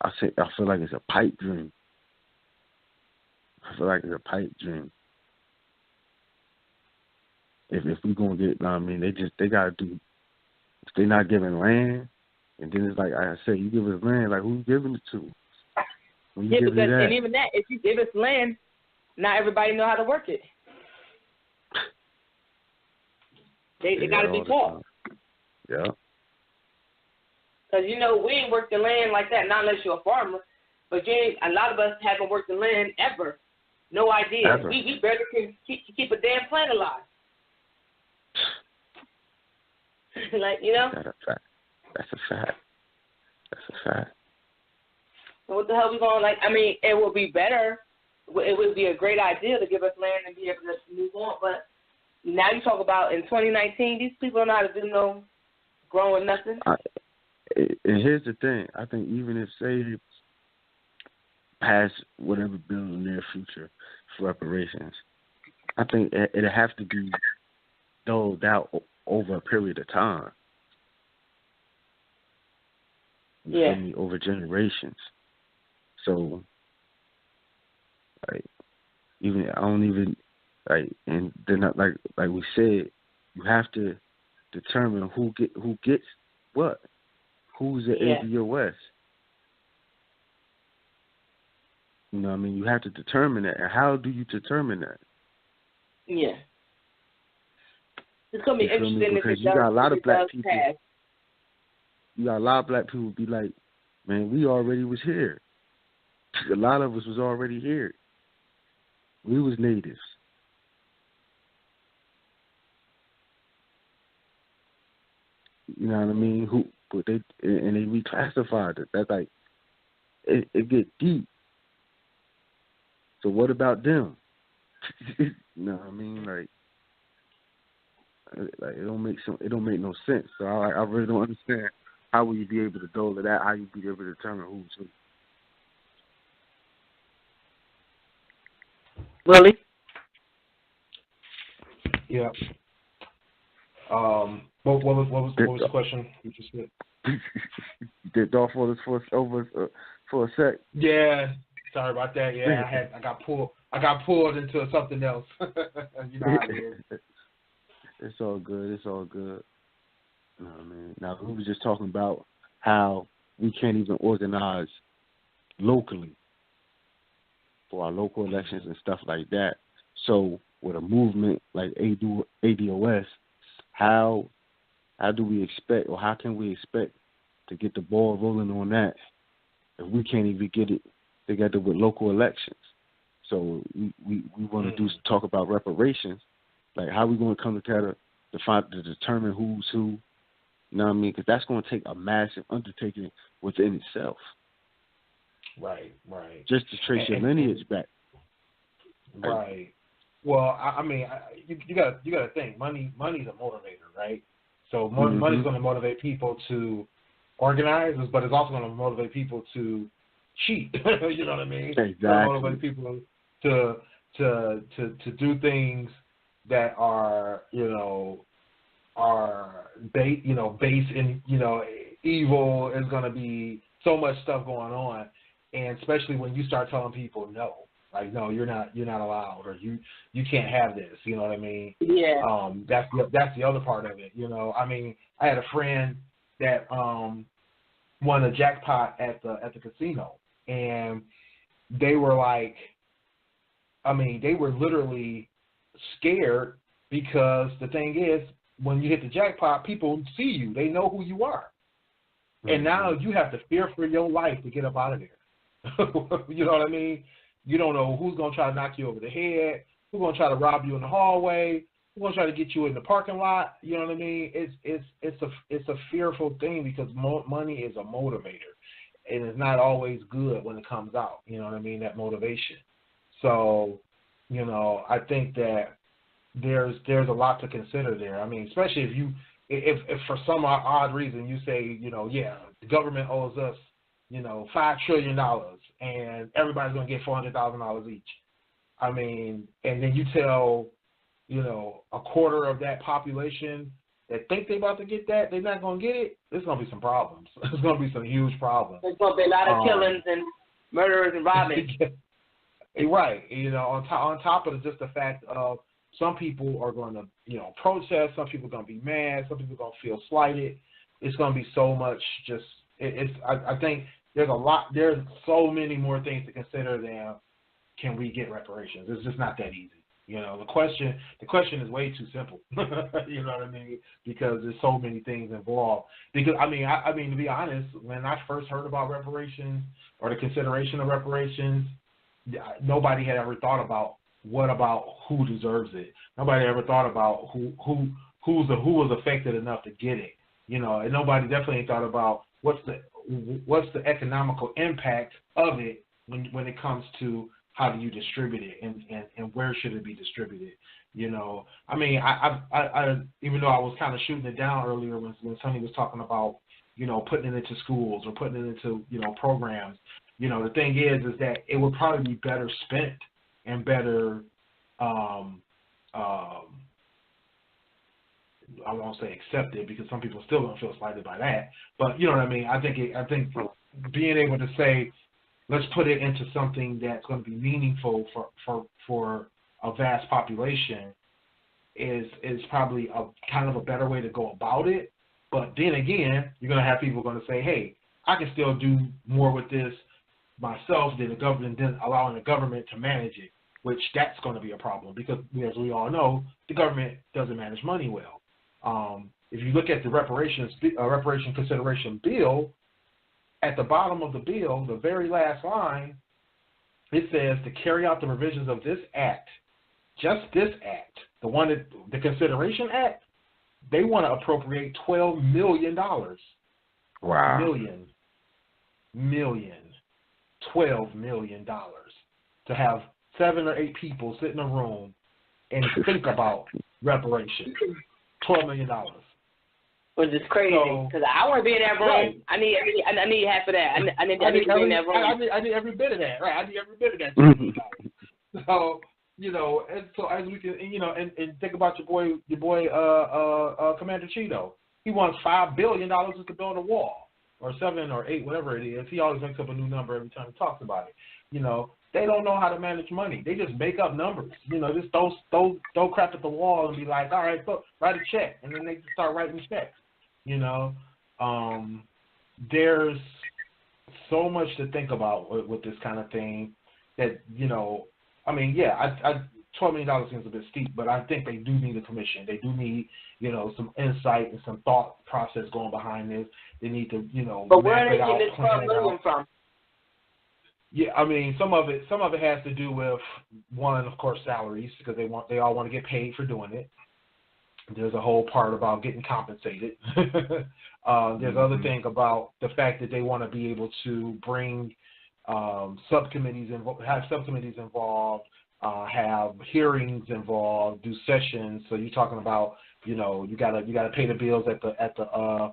I feel like it's a pipe dream. I feel like it's a pipe dream. If we're gonna get, I mean, they gotta do. If they're not giving land, and then it's like I said, you give us land, like who you giving it to? Yeah, because and even that, if you give us land, not everybody know how to work it. They got to be taught. Yeah. Because, we ain't worked the land like that, not unless you're a farmer. But a lot of us haven't worked the land ever. No idea. Ever. We barely can keep a damn plant alive. Like, That's a fact. That's a fact. So what the hell we going, like, I mean, it would be better. It would be a great idea to give us land and be able to move on. But now you talk about in 2019, these people don't know how to do no growing nothing. And here's the thing. I think even if, say, they pass whatever bill in their future for reparations, I think it'll have to be doled out over a period of time. You feel me? Over generations. So, like, and then like we said, you have to determine who gets what, who's the ADOS. You know what I mean? You have to determine that. And how do you determine that? Yeah. It's gonna be interesting because you got a lot of black people. You got a lot of black people be like, man, we already was here. A lot of us was already here. We was natives. You know what I mean? But they reclassified it. That's like it get deep. So what about them? You know what I mean? Like it don't make no sense. So I really don't understand how will you be able to dole it out? How you be able to determine who's who? Willie? Yeah. What was the question you just said? You did off for a sec. Yeah. Sorry about that. Yeah, I got pulled into something else. You know how it is. It's all good. You know what I mean? Now we were just talking about how we can't even organize locally for our local elections and stuff like that. So with a movement like ADOS, how do we expect, or how can we expect to get the ball rolling on that if we can't even get it together with local elections? So we want to talk about reparations. Like, how are we going to come together to determine who's who You know what I mean? Because that's going to take a massive undertaking within itself. Right. Just to trace your lineage back. Right. Well, I mean, you got to think money's a motivator, right? So money's going to motivate people to organize, but it's also going to motivate people to cheat. You know what I mean? Exactly. It's going to motivate people to do things that are base in evil. Is going to be so much stuff going on, and especially when you start telling people no. Like, no, you're not allowed, or you can't have this. You know what I mean? Yeah. That's the other part of it. I mean, I had a friend that won a jackpot at the casino, and they were like, they were literally scared because the thing is, when you hit the jackpot, people see you, they know who you are, and now you have to fear for your life to get up out of there. You know what I mean? You don't know who's going to try to knock you over the head, who's going to try to rob you in the hallway, who's going to try to get you in the parking lot. You know what I mean? It's a fearful thing because money is a motivator, and it's not always good when it comes out. You know what I mean? That motivation. So, I think that there's a lot to consider there. I mean, especially if for some odd reason you say, the government owes us, $5 trillion, and everybody's going to get $400,000 each. I mean, and then you tell, a quarter of that population that think they're about to get that, they're not going to get it. There's going to be some problems. There's going to be some huge problems. There's going to be a lot of killings and murderers and robbing. Right. On top of just the fact of some people are going to, protest. Some people are going to be mad. Some people are going to feel slighted. It's going to be so much just. I think there's so many more things to consider than can we get reparations. It's just not that easy. The question is way too simple. You know what I mean? Because there's so many things involved. Because I mean to be honest, when I first heard about reparations or the consideration of reparations, nobody had ever thought about who deserves it. Nobody ever thought about who was affected enough to get it. And nobody definitely thought about what's the economical impact of it when it comes to how do you distribute it and where should it be distributed. I mean, I even though I was kind of shooting it down earlier when Sonny was talking about putting it into schools or putting it into programs. The thing is that it would probably be better spent and better I won't say accepted because some people still don't feel slighted by that. But you know what I mean? I think being able to say, let's put it into something that's going to be meaningful for a vast population is probably a kind of a better way to go about it. But then again, you're going to have people going to say, hey, I can still do more with this myself than allowing the government to manage it, which that's going to be a problem because, as we all know, the government doesn't manage money well. If you look at the Reparation Consideration Bill, at the bottom of the bill, the very last line, it says to carry out the provisions of this act, just this act, the Consideration Act, they want to appropriate $12 million. Wow. $12 million to have 7 or 8 people sit in a room and think about reparations. $12 million. Which is crazy because I want to be in that room. Right. I need half of that. I need to be in that room. I need every bit of that. Right. I need every bit of that. So and so as we can, and think about your boy, Commander Cheeto. He wants $5 billion just to build a wall, or 7 or 8, whatever it is. He always makes up a new number every time he talks about it. They don't know how to manage money. They just make up numbers. Just throw crap at the wall and be like, all right, write a check, and then they just start writing checks. There's so much to think about with this kind of thing that $12 million seems a bit steep, but I think they do need a commission. They do need some insight and some thought process going behind this. They need to But where are they getting this $12 million from? Yeah, I mean, some of it has to do with one, of course, salaries because they all want to get paid for doing it. There's a whole part about getting compensated. There's other thing about the fact that they want to be able to bring subcommittees have subcommittees involved, have hearings involved, do sessions. So you're talking about, you gotta pay the bills at the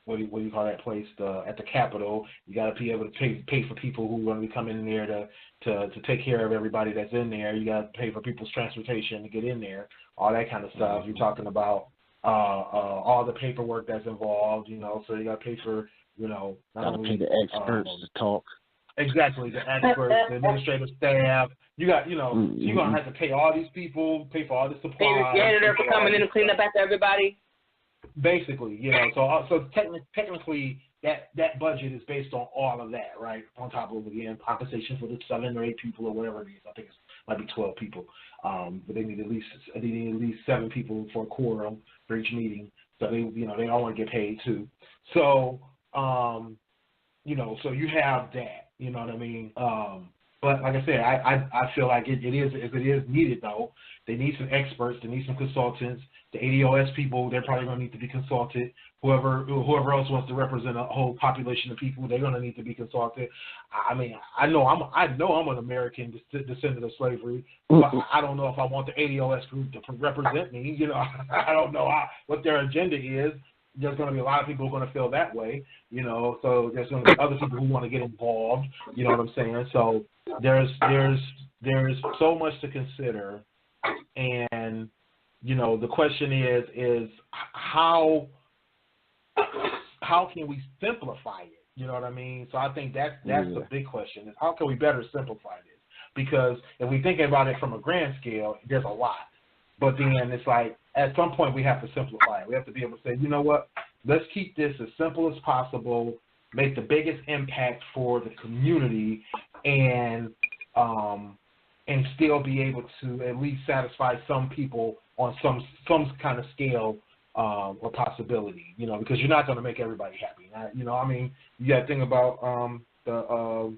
what do you call that place? At the Capitol. You got to be able to pay for people who are going to be coming in there to take care of everybody that's in there. You got to pay for people's transportation to get in there, all that kind of stuff. You're talking about all the paperwork that's involved, so you got to pay for, not only pay the experts to talk. Exactly, the experts, the administrative staff. You got, you're going to have to pay all these people, pay for all the supplies. Pay the janitor for coming in to clean up after everybody. Basically, so technically that budget is based on all of that, right? On top of, again, compensation for the 7 or 8 people or whatever it is. I think it might be 12 people, but they need at least 7 people for a quorum for each meeting. So they all want to get paid too. So so you have that. You know what I mean? But like I said, I feel like it is needed though. They need some experts. They need some consultants. The ADOS people, they're probably going to need to be consulted. Whoever else wants to represent a whole population of people, they're going to need to be consulted. I mean, I know I'm an American descendant of slavery, but I don't know if I want the ADOS group to represent me. I don't know what their agenda is. There's going to be a lot of people who are going to feel that way, so there's going to be other people who want to get involved, you know what I'm saying? So there's so much to consider, and the question is how can we simplify it? You know what I mean? So I think that's the big question, is how can we better simplify this? Because if we think about it from a grand scale, there's a lot. But then it's like, at some point we have to simplify it. We have to be able to say, you know what, let's keep this as simple as possible, make the biggest impact for the community, and still be able to at least satisfy some people on some kind of scale or possibility, because you're not going to make everybody happy. You got to think about the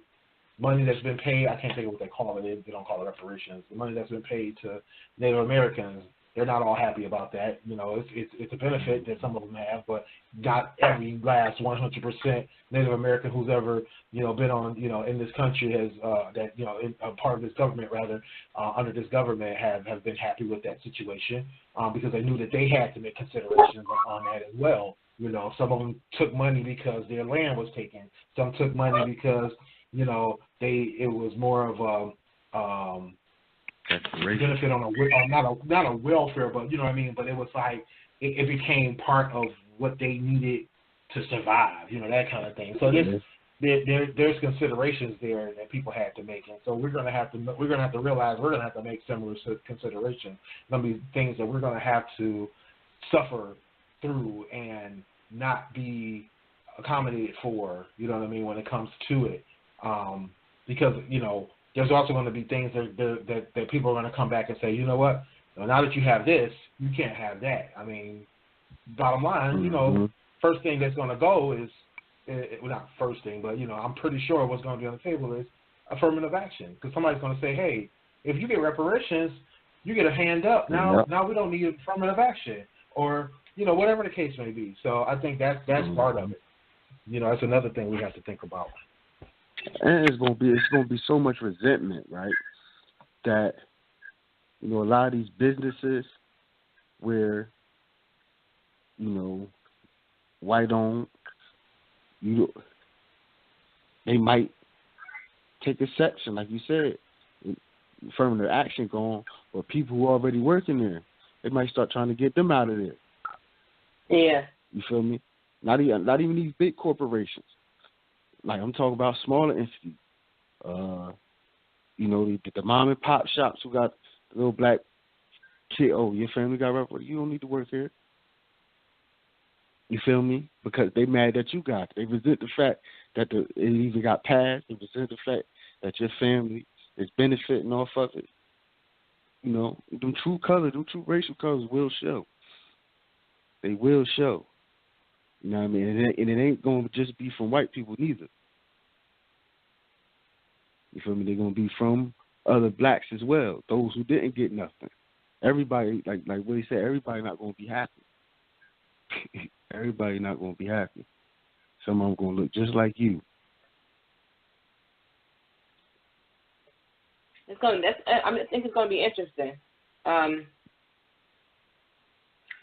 money that's been paid. I can't think of what they call it. They don't call it reparations. The money that's been paid to Native Americans, they're not all happy about that. It's a benefit that some of them have, but not every last 100% Native American who's ever, been on, in this country has, a part of this government rather, under this government have been happy with that situation, because they knew that they had to make considerations on that as well. Some of them took money because their land was taken. Some took money because, it was more of a, benefit on not a welfare, but you know what I mean. But it was like it became part of what they needed to survive, that kind of thing. So there's considerations there that people had to make, and so we're gonna have to realize we're gonna have to make similar considerations. Gonna be things that we're gonna have to suffer through and not be accommodated for. You know what I mean, when it comes to it, because there's also going to be things that people are going to come back and say, you know what, now that you have this, you can't have that. I mean, bottom line, first thing that's going to go is, well, not first thing, but, I'm pretty sure what's going to be on the table is affirmative action. Because somebody's going to say, hey, if you get reparations, you get a hand up. Now we don't need affirmative action, or, whatever the case may be. So I think that's part of it. That's another thing we have to think about. And it's gonna be so much resentment, right? That a lot of these businesses where white owned, they might take exception, like you said, affirmative action going, or people who are already working there, they might start trying to get them out of there. Yeah. You feel me? Not even these big corporations. Like, I'm talking about smaller entities. The mom and pop shops who got the little black kid. Oh, your family got reparations. You don't need to work here. You feel me? Because they mad that you got it. They resent the fact that it even got passed. They resent the fact that your family is benefiting off of it. Them true colors, them true racial colors will show. They will show. You know what I mean? And it ain't going to just be from white people neither. You feel me? They're going to be from other blacks as well, those who didn't get nothing. everybody, like what he said, everybody not going to be happy. Everybody not going to be happy. Some of them going to look just like you. I think it's going to be interesting.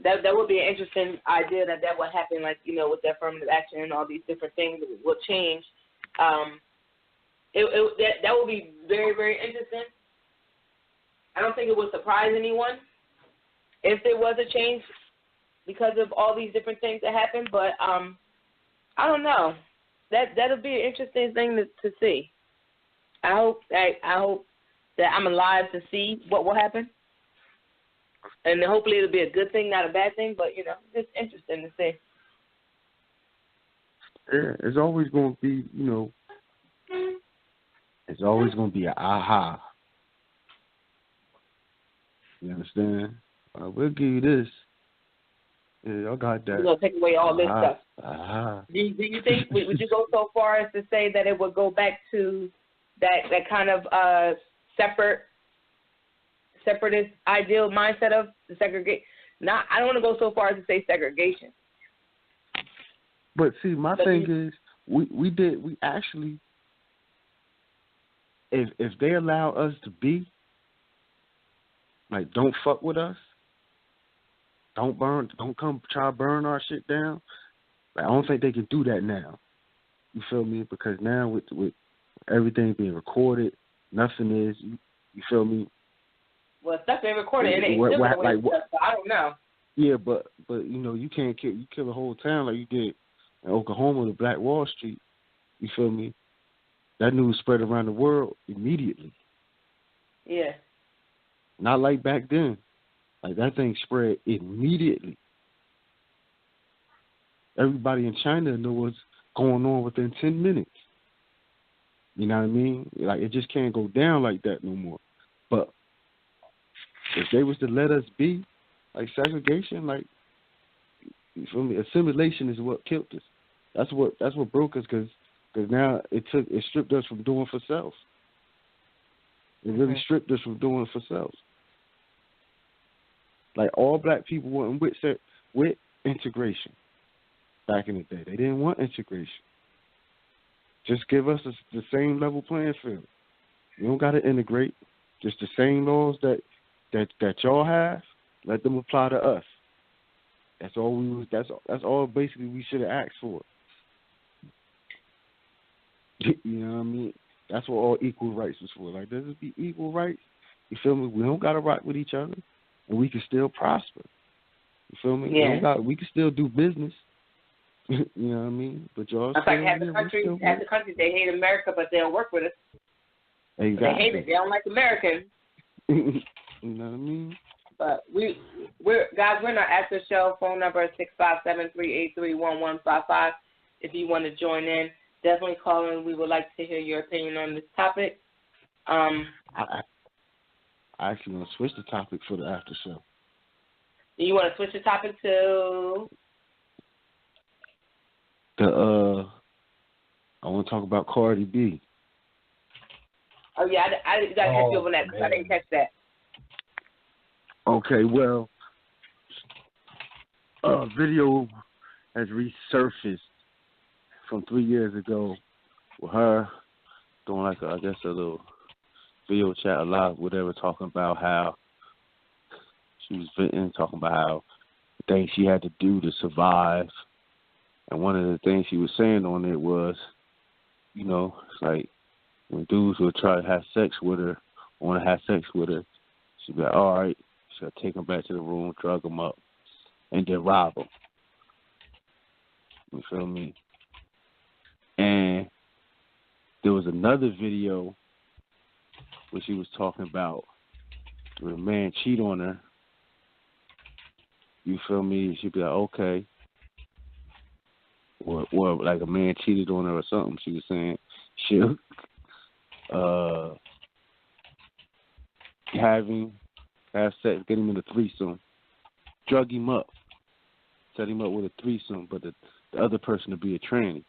That would be an interesting idea that would happen, like, you know, with the affirmative action and all these different things will change. That would be very, very interesting. I don't think it would surprise anyone if there was a change because of all these different things that happen, but I don't know. That'll be an interesting thing to see. I hope that I'm alive to see what will happen. And hopefully it'll be a good thing, not a bad thing, but, you know, it's interesting to see. Yeah, it's always going to be, you know, it's always going to be an aha. You understand? We'll give you this. Yeah, y'all got that. We're going to take away all this stuff. Aha. Do you think, would you go so far as to say that it would go back to that kind of separatist ideal mindset of the segregation? I don't want to go so far as to say segregation. But see, my thing is, we actually, if they allow us to be, like, don't fuck with us, don't come try to burn our shit down. Like, I don't think they can do that now. You feel me? Because now with everything being recorded, nothing is. You feel me? Well, stuff being recorded, and it ain't still stuff, so I don't know. Yeah, but you know, you can't kill a whole town like you did in Oklahoma, the Black Wall Street. You feel me? That news spread around the world immediately. Yeah. Not like back then. Like, that thing spread immediately. Everybody in China knew what's going on within 10 minutes. You know what I mean? Like, it just can't go down like that no more. But if they was to let us be, like, segregation, like, you feel me? Assimilation is what killed us. That's what broke us, because now it stripped us from doing for self. It really stripped us from doing for self. Like, all black people weren't with integration back in the day. They didn't want integration. Just give us the same level playing field. You don't got to integrate. Just the same laws that y'all have, let them apply to us. That's all that's all basically we should have asked for. You know what I mean? That's what all equal rights was for. Like, does it be equal rights? You feel me? We don't got to rock with each other, and we can still prosper. You feel me? Yeah. We can still do business. You know what I mean? But y'all. It's like half the country, they hate America, but they don't work with us. Exactly. They hate it. They don't like Americans. You know what I mean? But we're in our after show. Phone number is 657-383-1155. If you want to join in, definitely call in. We would like to hear your opinion on this topic. I actually want to switch the topic for the after show. You want to switch the topic to? I want to talk about Cardi B. Oh yeah, I got to catch you on that because I didn't catch that. Okay, well, a video has resurfaced from 3 years ago with her doing like a little video chat live, whatever, talking about how she was venting, talking about how the things she had to do to survive. And one of the things she was saying on it was, you know, it's like when dudes would try to have sex with her, want to have sex with her, she'd be like, all right, she'll take them back to the room, drug them up, and then rob them. You feel me? And there was another video where she was talking about when a man cheat on her. You feel me? She'd be like, okay. Or like a man cheated on her or something. She was saying she'll have sex, get him in a threesome, drug him up, set him up with a threesome, but the other person to be a tranny.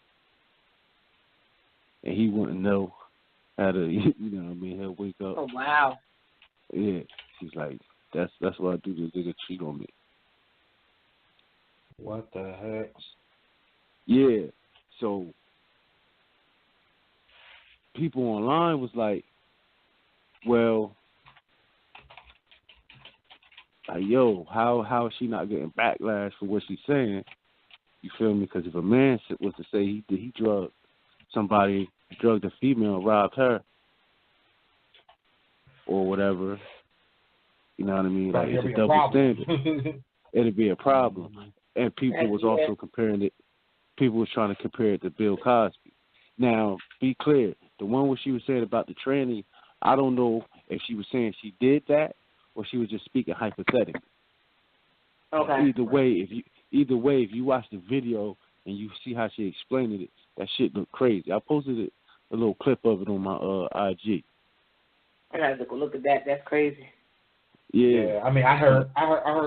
And he wouldn't know how to, you know what I mean, he'll wake up. Oh, wow. Yeah. She's like, That's what I do. This nigga cheat on me. What the heck? Yeah. So people online was like, well, like, yo, how is she not getting backlash for what she's saying? You feel me? Because if a man was to say he drugged somebody, drugged a female, robbed her, or whatever, you know what I mean? Like, it's a double standard. It'd be a problem. And people was also comparing it. People was trying to compare it to Bill Cosby. Now, be clear. The one where she was saying about the tranny, I don't know if she was saying she did that or she was just speaking hypothetically. Okay. Either way, if you watch the video and you see how she explained it, that shit looked crazy. I posted a little clip of it on my IG. I gotta go look at that. That's crazy. Yeah. I mean, I heard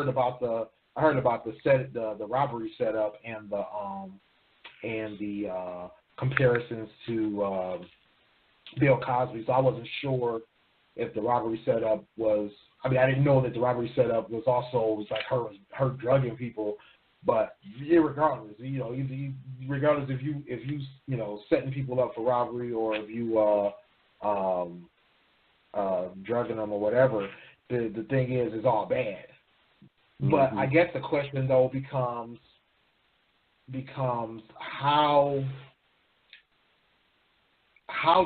about the robbery setup and the comparisons to Bill Cosby. So I wasn't sure if the robbery setup was. I mean, I didn't know that the robbery setup was like her drugging people. But regardless, regardless if you setting people up for robbery or if you drugging them or whatever, the thing is it's all bad. Mm-hmm. But I guess the question though becomes how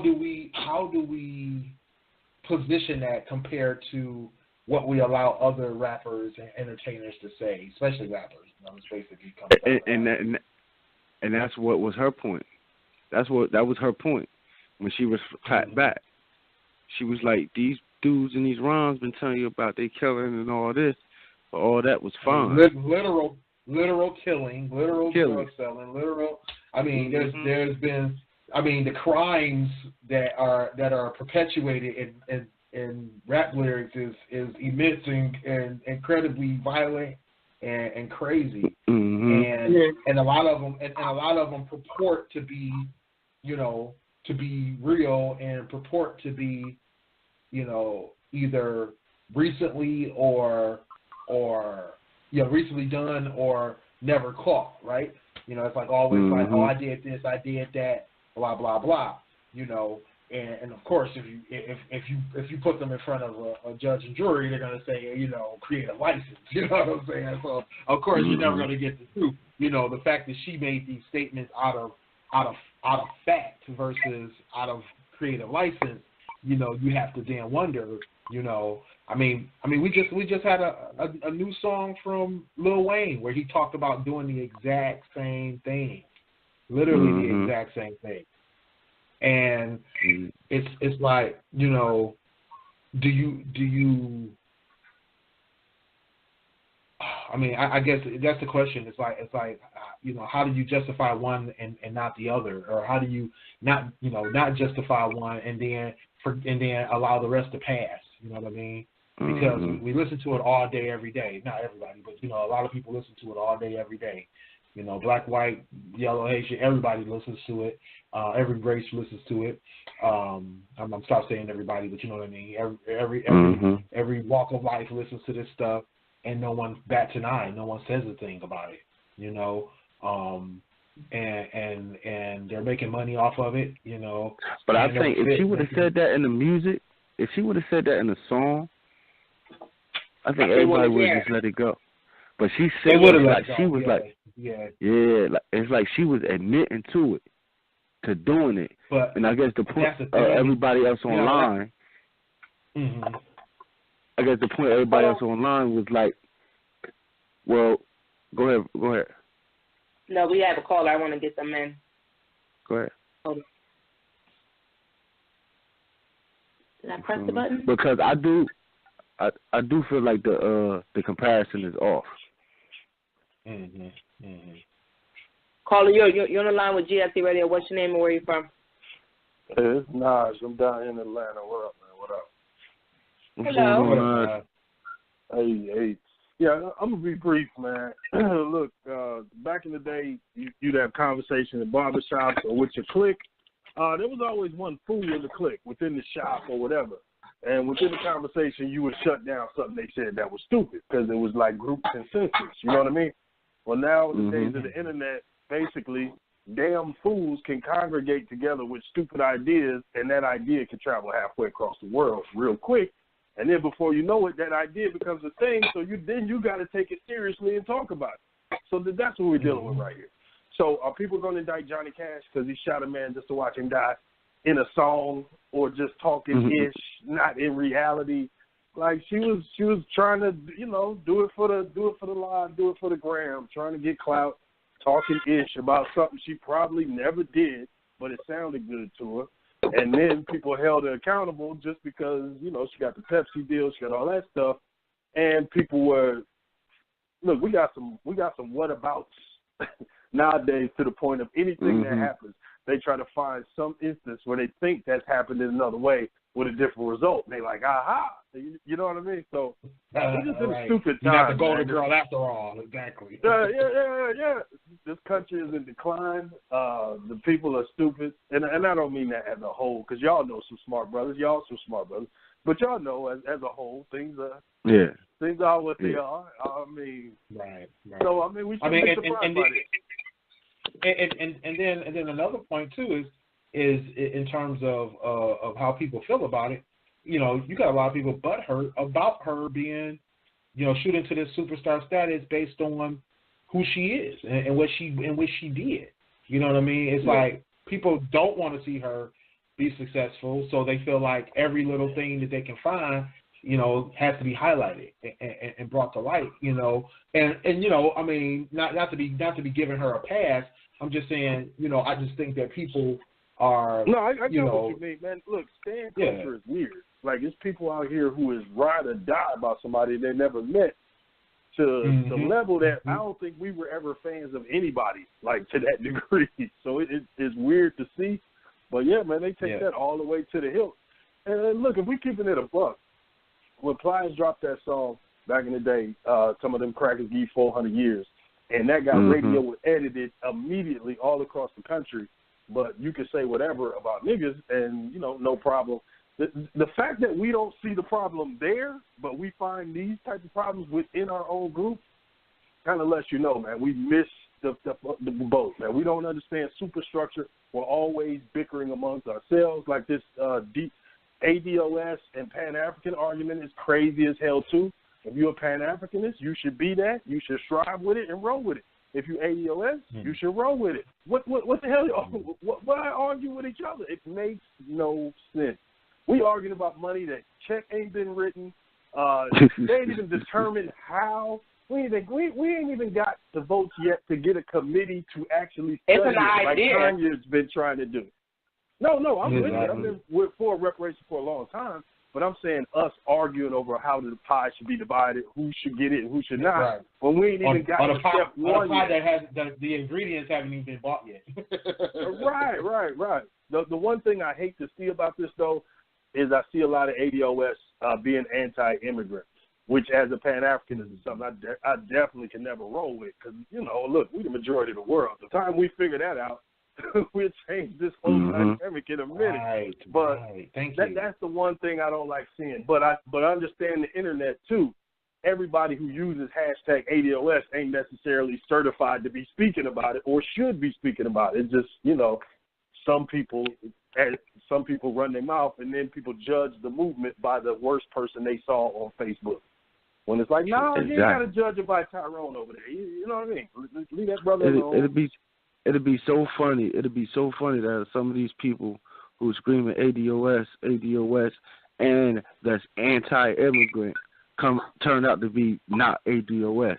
do we position that compared to what we allow other rappers and entertainers to say, especially rappers. Let's basically come and that's what was her point. That was her point when she was clapped back. She was like, these dudes in these rhymes been telling you about they killing and all this, but all that was fine. Literal killing, literal drug selling, literal. I mean, there's been. I mean, the crimes that are perpetuated in rap lyrics is immense and incredibly violent and crazy, and a lot of them purport to be, to be real and purport to be, either recently or recently done or never caught, right? It's like always like, oh, I did this, I did that. Blah blah blah, and of course if you put them in front of a judge and jury, they're gonna say create a license, you know what I'm saying? So of course you're never gonna get the truth. The fact that she made these statements out of fact versus out of creative license, you have to then wonder, I mean we just had a new song from Lil Wayne where he talked about doing the exact same thing. Literally the exact same thing, and it's like do you? I mean, I guess that's the question. It's like how do you justify one and not the other, or how do you not justify one and then allow the rest to pass? You know what I mean? Because we listen to it all day, every day. Not everybody, but a lot of people listen to it all day, every day. Black, white, yellow, Haitian, everybody listens to it. Every race listens to it. I'm stop saying everybody, but you know what I mean. Every walk of life listens to this stuff, and no one bats an eye. No one says a thing about it. And they're making money off of it. But I think if she would have said that in the music, if she would have said that in the song, I think everybody would have just let it go. But she said it's like she was admitting to it, to doing it. But and I guess the point everybody else online, I guess the point everybody else online was like, well, go ahead. No, we have a caller. I want to get them in. Go ahead. Hold on. Did I press the button? Because I do feel like the comparison is off. Caller, you're on the line with GFC Radio. What's your name and where are you from? Hey, it's Naj. I'm down here in Atlanta. What up, man? What up? Hello. Hey. Yeah, I'm going to be brief, man. Look, back in the day, you'd have conversations in barbershops or with your clique. There was always one fool in the clique within the shop or whatever. And within the conversation, you would shut down something they said that was stupid because it was like group consensus. You know what I mean? Well, now in the days of the internet, basically, damn fools can congregate together with stupid ideas, and that idea can travel halfway across the world real quick. And then before you know it, that idea becomes a thing. So you got to take it seriously and talk about it. So that's what we're dealing with right here. So are people going to indict Johnny Cash because he shot a man just to watch him die in a song or just talking ish, not in reality? Like she was trying to, do it for the live, do it for the gram, trying to get clout, talking ish about something she probably never did, but it sounded good to her. And then people held her accountable just because, she got the Pepsi deal, she got all that stuff, and people were, look, we got some whatabouts nowadays to the point of anything that happens, they try to find some instance where they think that's happened in another way with a different result. And they like, aha, you know what I mean? So it's just a stupid time. You're not the golden girl after all, exactly. Yeah. This country is in decline. The people are stupid, and I don't mean that as a whole, because y'all know some smart brothers. Y'all some smart brothers, but y'all know as a whole things are what they are. I mean, right. So we should be surprised by it. And then another point too is in terms of how people feel about it. You got a lot of people butthurt about her being, shooting to this superstar status based on who she is and what she did. You know what I mean? It's like people don't want to see her be successful, so they feel like every little thing that they can find, has to be highlighted and brought to light. And I mean, not to be giving her a pass. I'm just saying, I just think that people are. No, I get what you mean, man. Look, stan culture is weird. Like, it's people out here who is ride or die about somebody they never met to the level that I don't think we were ever fans of anybody, like, to that degree. So it's weird to see. But, yeah, man, they take that all the way to the hilt. And, look, if we keeping it a buck, when Plies dropped that song back in the day, some of them crackers give 400 years, and that got radio edited immediately all across the country. But you can say whatever about niggas, and, no problem. The fact that we don't see the problem there, but we find these type of problems within our own group, kind of lets you know, man, we miss the boat, man. We don't understand superstructure. We're always bickering amongst ourselves. Like this deep ADOS and Pan-African argument is crazy as hell, too. If you're a Pan-Africanist, you should be that. You should strive with it and roll with it. If you ADOS, you should roll with it. What the hell? Why argue with each other? It makes no sense. We arguing about money that check ain't been written. They ain't even determined how. We ain't even got the votes yet to get a committee to actually study it's an it, idea. like Kanye's been trying to do. No, I'm with you. I've been for reparations for a long time, but I'm saying us arguing over how the pie should be divided, who should get it and who should not, right. when we ain't even got to step one yet. That has the ingredients haven't even been bought yet. Right. The one thing I hate to see about this, though, is I see a lot of ADOS being anti-immigrant, which as a Pan-African is something I definitely can never roll with because, look, we the majority of the world. The time we figure that out, we'll change this whole dynamic in a minute. Right. Thank you. That's the one thing I don't like seeing. But I understand the internet, too. Everybody who uses hashtag ADOS ain't necessarily certified to be speaking about it or should be speaking about it. It's just, some people run their mouth, and then people judge the movement by the worst person they saw on Facebook. When it's like, no, you ain't got to judge it by Tyrone over there. You know what I mean? Leave that brother alone. It'd be so funny. It'd be so funny that some of these people who screaming ADOS, and that's anti-immigrant turn out to be not ADOS.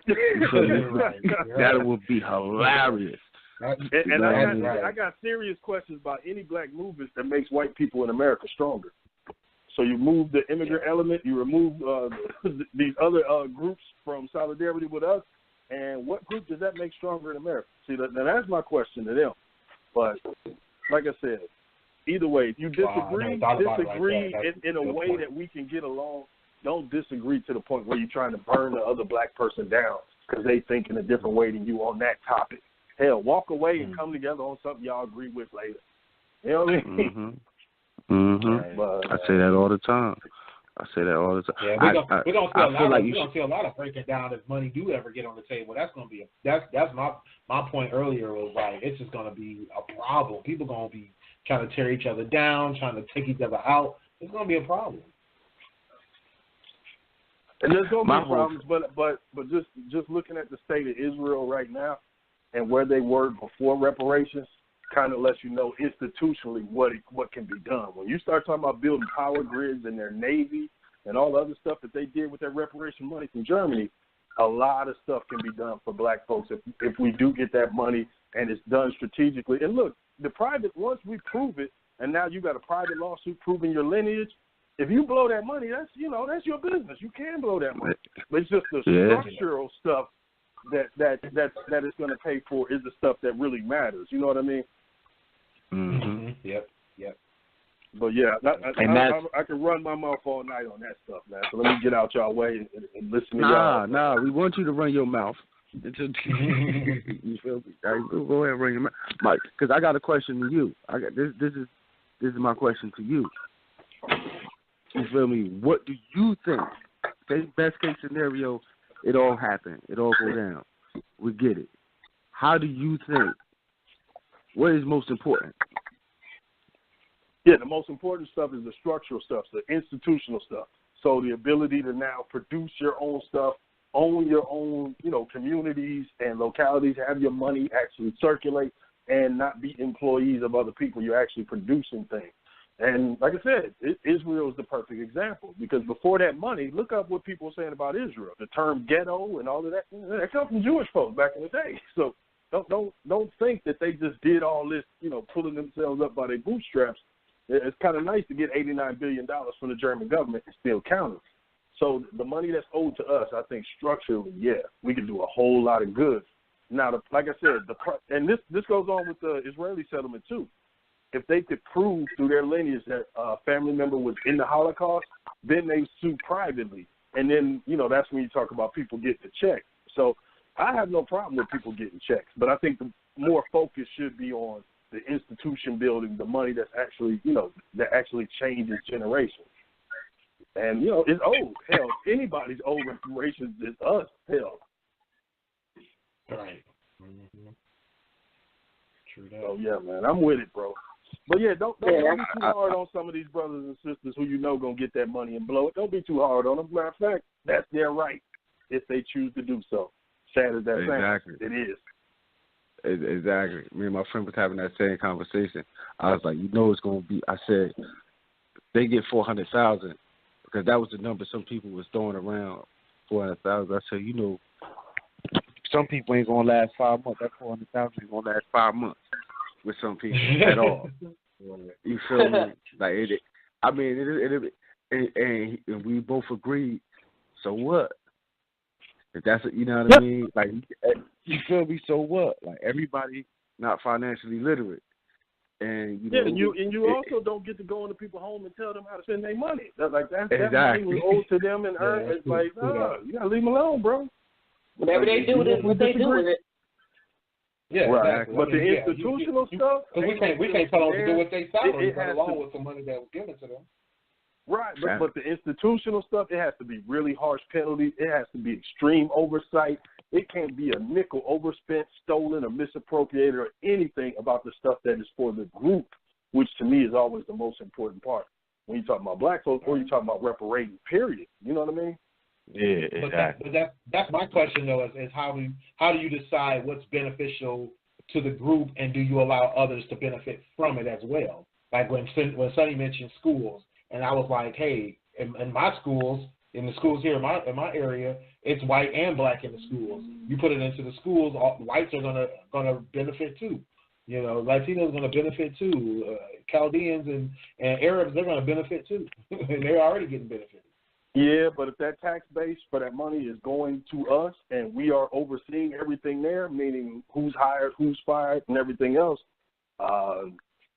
That would be hilarious. And I got serious questions about any black movements that makes white people in America stronger. So you move the immigrant element, you remove these other groups from solidarity with us, and what group does that make stronger in America? See, now that's my question to them. But like I said, either way, if you disagree in a way that we can get along. Don't disagree to the point where you're trying to burn the other black person down because they think in a different way than you on that topic. Hell, walk away and come together on something y'all agree with later. You know what I mean? I say that all the time. Yeah, we're gonna see a lot of breaking down if money do ever get on the table. That's gonna be that's my point earlier was like it's just gonna be a problem. People gonna be trying to tear each other down, trying to take each other out. It's gonna be a problem. And there's gonna be problems, but just looking at the state of Israel right now and where they were before reparations kind of lets you know institutionally what can be done. When you start talking about building power grids and their Navy and all the other stuff that they did with their reparation money from Germany, a lot of stuff can be done for black folks if we do get that money and it's done strategically. And look, the private, once we prove it, and now you got a private lawsuit proving your lineage, if you blow that money, that's your business. You can blow that money. But it's just the structural stuff that it's going to pay for is the stuff that really matters. You know what I mean? Mm-hmm. Yep. But yeah, I can run my mouth all night on that stuff, man. So let me get out y'all way and listen to y'all. Nah, we want you to run your mouth. You feel me? Go ahead and run your mouth, Mike. Because I got a question to you. This is my question to you. You feel me? What do you think? Say best case scenario, it all happened. It all go down. We get it. How do you think? What is most important? Yeah, the most important stuff is the structural stuff, the institutional stuff. So the ability to now produce your own stuff, own your own, communities and localities, have your money actually circulate, and not be employees of other people. You're actually producing things. And like I said, Israel is the perfect example because before that money, look up what people are saying about Israel. The term ghetto and all of that comes from Jewish folks back in the day. So don't think that they just did all this, pulling themselves up by their bootstraps. It's kind of nice to get $89 billion from the German government and still count it. So the money that's owed to us, I think structurally, we can do a whole lot of good. Now, like I said, and this goes on with the Israeli settlement too. If they could prove through their lineage that a family member was in the Holocaust, then they sue privately. And then, that's when you talk about people getting a check. So I have no problem with people getting checks, but I think the more focus should be on the institution building, the money that's actually, that actually changes generations. And, it's old. Hell, anybody's old reparations is us. Hell. Right. Mm-hmm. True that. Oh, yeah, man. I'm with it, bro. But, yeah, don't be too hard on some of these brothers and sisters who going to get that money and blow it. Don't be too hard on them. Matter of fact, that's their right if they choose to do so. Sad as that sounds, it is. Exactly. Me and my friend was having that same conversation. I was like, it's going to be, I said, they get 400,000 because that was the number some people was throwing around, 400,000. I said, some people ain't going to last 5 months. That 400,000 ain't going to last 5 months with some people at all. You feel me? Like, and we both agreed, so what? If that's what I mean? Like, you feel me? So what? Like, everybody not financially literate, and you also don't get to go into people's home and tell them how to spend their money. That money was owed to them and earned. It's like, you gotta leave them alone, bro. Whatever they do with it, what they do with it. Yeah, right. Exactly. But the institutional stuff, we can't tell them to do what they salary along with the money that was given to them. Right, but the institutional stuff, it has to be really harsh penalties. It has to be extreme oversight. It can't be a nickel overspent, stolen, or misappropriated or anything about the stuff that is for the group, which to me is always the most important part. When you talk about black folks or you talk about reparating, period. You know what I mean? Yeah, exactly. But that's my question, though, is how do you decide what's beneficial to the group and do you allow others to benefit from it as well? Like when Sonny mentioned schools, and I was like, hey, in my schools, in the schools here in my area, it's white and black in the schools. You put it into the schools, whites are gonna benefit too. Latinos are gonna benefit too. Chaldeans and Arabs, they're gonna benefit too, and they're already getting benefited. Yeah, but if that tax base for that money is going to us and we are overseeing everything there, meaning who's hired, who's fired, and everything else,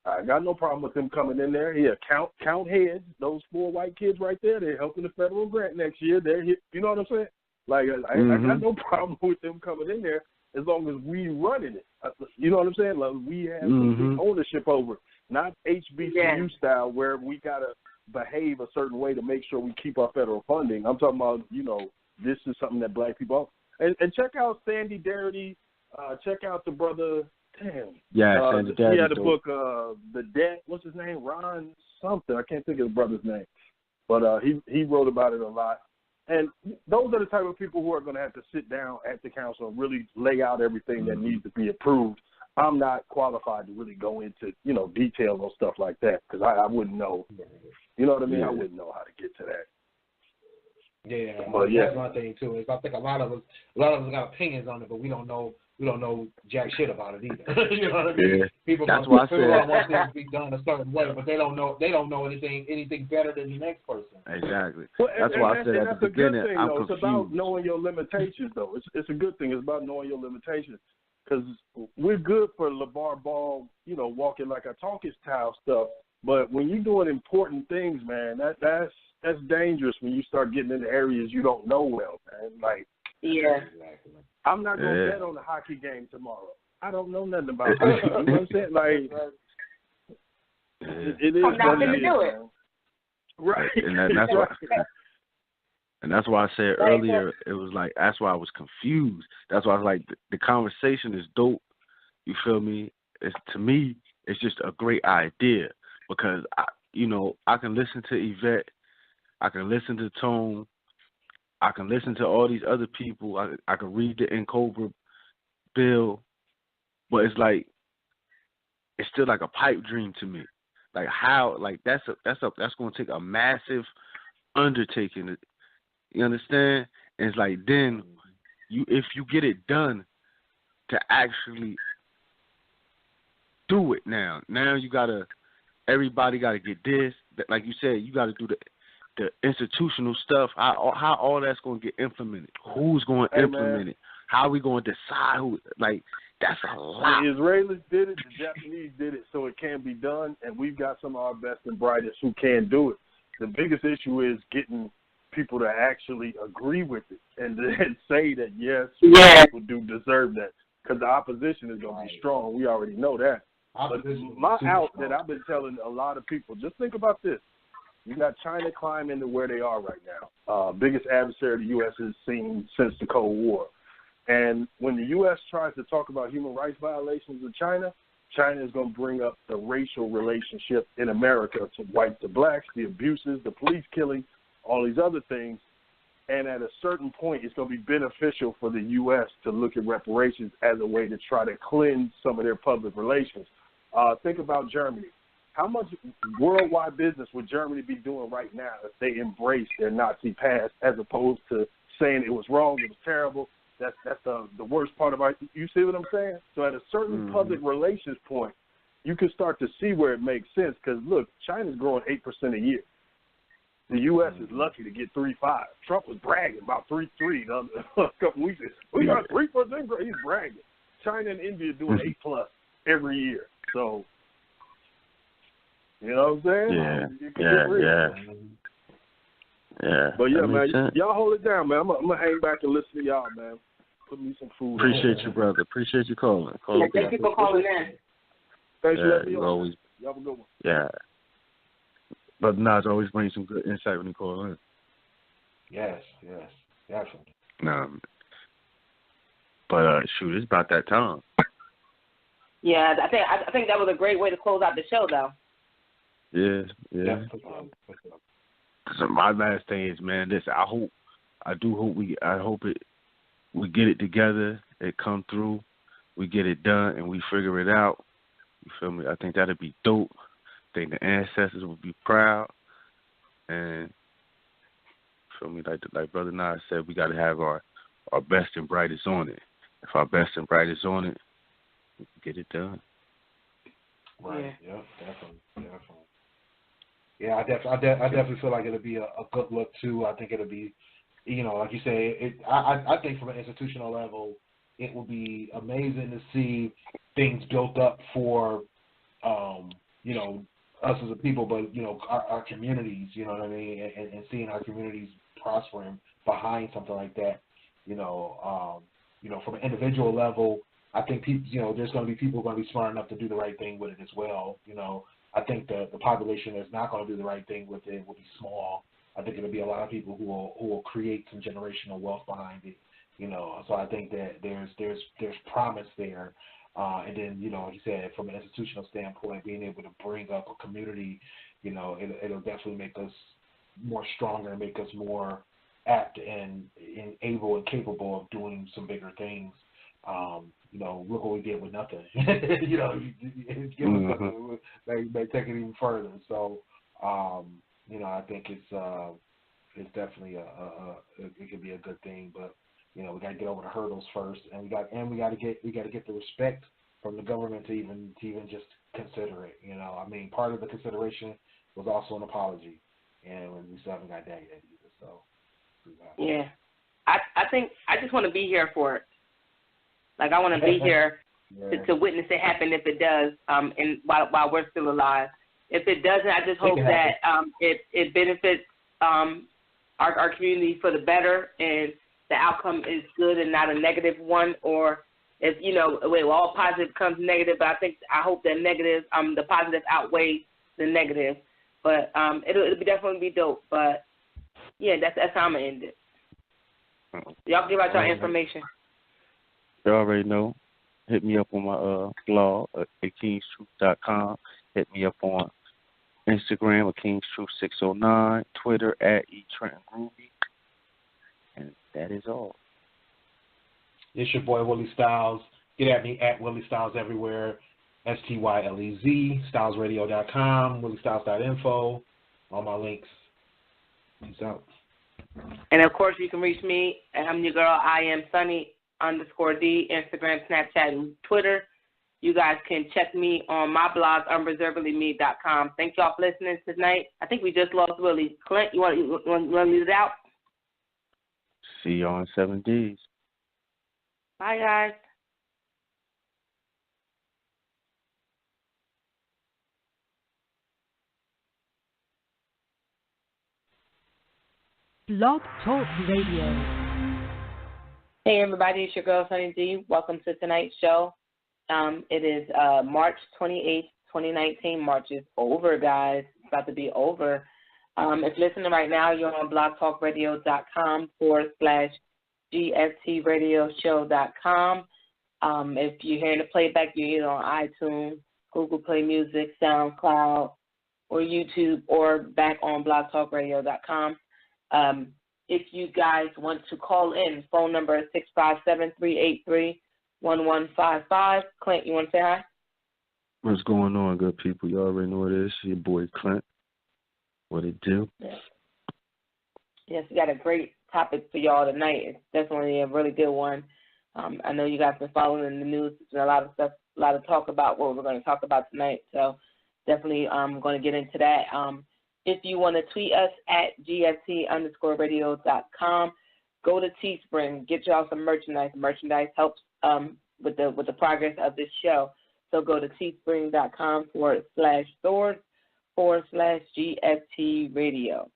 I got no problem with them coming in there. Yeah, count heads. Those 4 white kids right there, they're helping the federal grant next year. They're, you know what I'm saying? Like, I got no problem with them coming in there, as long as we running it. You know what I'm saying? Like we have complete ownership over it. Not HBCU style where we got to behave a certain way to make sure we keep our federal funding. I'm talking about, you know, this is something that black people and check out Sandy Darity. Check out the brother. Damn. Yeah, Sandy Darity. He had a book, The Debt. What's his name? Ron something. I can't think of the brother's name. But he wrote about it a lot. And those are the type of people who are going to have to sit down at the council and really lay out everything that needs to be approved. I'm not qualified to really go into, you know, details on stuff like that because I wouldn't know. You know what I mean? I wouldn't know how to get to that. Yeah, but that's one thing too. Is I think a lot of us got opinions on it, but we don't know jack shit about it either. You know what I mean? Yeah. People want things to be done a certain way, but they don't know anything better than the next person. Exactly. Well, that's why I said at the beginning, thing, I'm confused. confused. It's about knowing your limitations, though. It's a good thing. It's about knowing your limitations. Because we're good for LeVar Ball, you know, walking like a talking style stuff. But when you're doing important things, man, that's dangerous when you start getting into areas you don't know well, man. Like, I'm not going to bet on the hockey game tomorrow. I don't know nothing about hockey. You know what I'm saying? Like, it is I'm not going to do it. Right. And that's why I said earlier, it was like, that's why I was confused. That's why I was like, the conversation is dope. You feel me? To me, it's just a great idea because, I can listen to Yvette. I can listen to Tone. I can listen to all these other people. I can read the Cobra bill. But it's like, it's still like a pipe dream to me. Like how, like that's going to take a massive undertaking. You understand? And it's like then if you get it done to actually do it now everybody gotta get this. Like you said, you gotta do the institutional stuff. How all that's gonna get implemented? Who's gonna implement it? How are we gonna decide who? Like that's a lot. The Israelis did it, the Japanese did it, so it can be done, and we've got some of our best and brightest who can do it. The biggest issue is getting people to actually agree with it and then say that, yes, people do deserve that because the opposition is going to be strong. We already know that. But my out that I've been telling a lot of people, just think about this. You got China climbing to where they are right now. Biggest adversary the U.S. has seen since the Cold War. And when the U.S. tries to talk about human rights violations with China, China is going to bring up the racial relationship in America to whites to blacks, the abuses, the police killing, all these other things. And at a certain point, it's going to be beneficial for the U.S. to look at reparations as a way to try to cleanse some of their public relations. Think about Germany. How much worldwide business would Germany be doing right now if they embraced their Nazi past as opposed to saying it was wrong, it was terrible? That's the worst part about it. You see what I'm saying? So at a certain public relations point, you can start to see where it makes sense because, look, China's growing 8% a year. The U.S. is lucky to get 3.5. Trump was bragging about 3.3 a couple weeks ago. We got 3% growth. He's bragging. China and India doing 8+ every year. So, you know what I'm saying? Yeah. But yeah, man, y'all hold it down, man. I'm gonna hang back and listen to y'all, man. Put me some food. Appreciate you, brother. Appreciate you calling. Thank you for calling in. Thanks for letting me on. Y'all have a good one. Yeah. But Nas always brings some good insight when he calls in. Yes, definitely. But shoot, it's about that time. Yeah, I think that was a great way to close out the show, though. Yeah. So my last thing is, man, listen, I hope we get it together, it come through, we get it done, and we figure it out. You feel me? I think that'd be dope. I think the ancestors would be proud, and feel me, like Brother Nas said, we got to have our best and brightest on it. If our best and brightest on it, we can get it done. Right. Yeah, definitely. Yeah, I definitely feel like it'll be a good look too. I think it'll be, like you say, I think from an institutional level, it will be amazing to see things built up for, us as a people, but our communities. You know what I mean, and seeing our communities prospering behind something like that. from an individual level, I think people, there's going to be people who are going to be smart enough to do the right thing with it as well. I think the population that's not going to do the right thing with it will be small. I think it'll be a lot of people who will create some generational wealth behind it. So I think that there's promise there. And then, he said from an institutional standpoint, being able to bring up a community, it'll definitely make us more stronger, make us more apt and able and capable of doing some bigger things. Look what we did with nothing. Give us something, they take it even further. So, I think it's definitely it could be a good thing, but we got to get over the hurdles first, and we got to get the respect from the government to even just consider it. Part of the consideration was also an apology, and we still haven't got that yet either. So, yeah, I think I just want to be here for it. Like, I want to be here to witness it happen if it does, and while we're still alive. If it doesn't, I just hope that it benefits our community for the better, and the outcome is good and not a negative one. Or if all positive becomes negative, but I hope that negative, the positive outweighs the negative. But it'll definitely be dope. But yeah, that's how I'm gonna end it. Y'all give out your information. You already know. Hit me up on my blog at kingstruth.com. Hit me up on Instagram at kingstruth609, Twitter at eTrentonGroovy, and that is all. It's your boy Willie Styles. Get at me at Willie Styles everywhere. STYLEZ, StylesRadio.com, WillieStyles.info. All my links. Peace out. And of course, you can reach me. I'm your girl. I am Sunny _D, Instagram, Snapchat, and Twitter. You guys can check me on my blog, unreservedlyme.com. Thank y'all for listening tonight. I think we just lost Willie. Clint, you want to leave it out? See y'all in 7 days. Bye, guys. Blog Talk Radio. Hey, everybody, it's your girl, Sunny D. Welcome to tonight's show. It is March 28th, 2019. March is over, guys. It's about to be over. If you're listening right now, you're on blogtalkradios.com/GFTradioshow.com. If you're hearing the playback, you're either on iTunes, Google Play Music, SoundCloud, or YouTube, or back on blogtalkradio.com. If you guys want to call in, phone number is 657-383-1155. Clint, you want to say hi? What's going on, good people? You already know what it is. Your boy Clint. What it do? Yes, we got a great topic for y'all tonight. It's definitely a really good one. I know you guys have been following the news. There's a lot of stuff, a lot of talk about what we're going to talk about tonight. So definitely I'm going to get into that. If you want to tweet us at GFT_radio.com, go to Teespring, get y'all some merchandise. Merchandise helps with the progress of this show. So go to teespring.com/stores/GFT radio.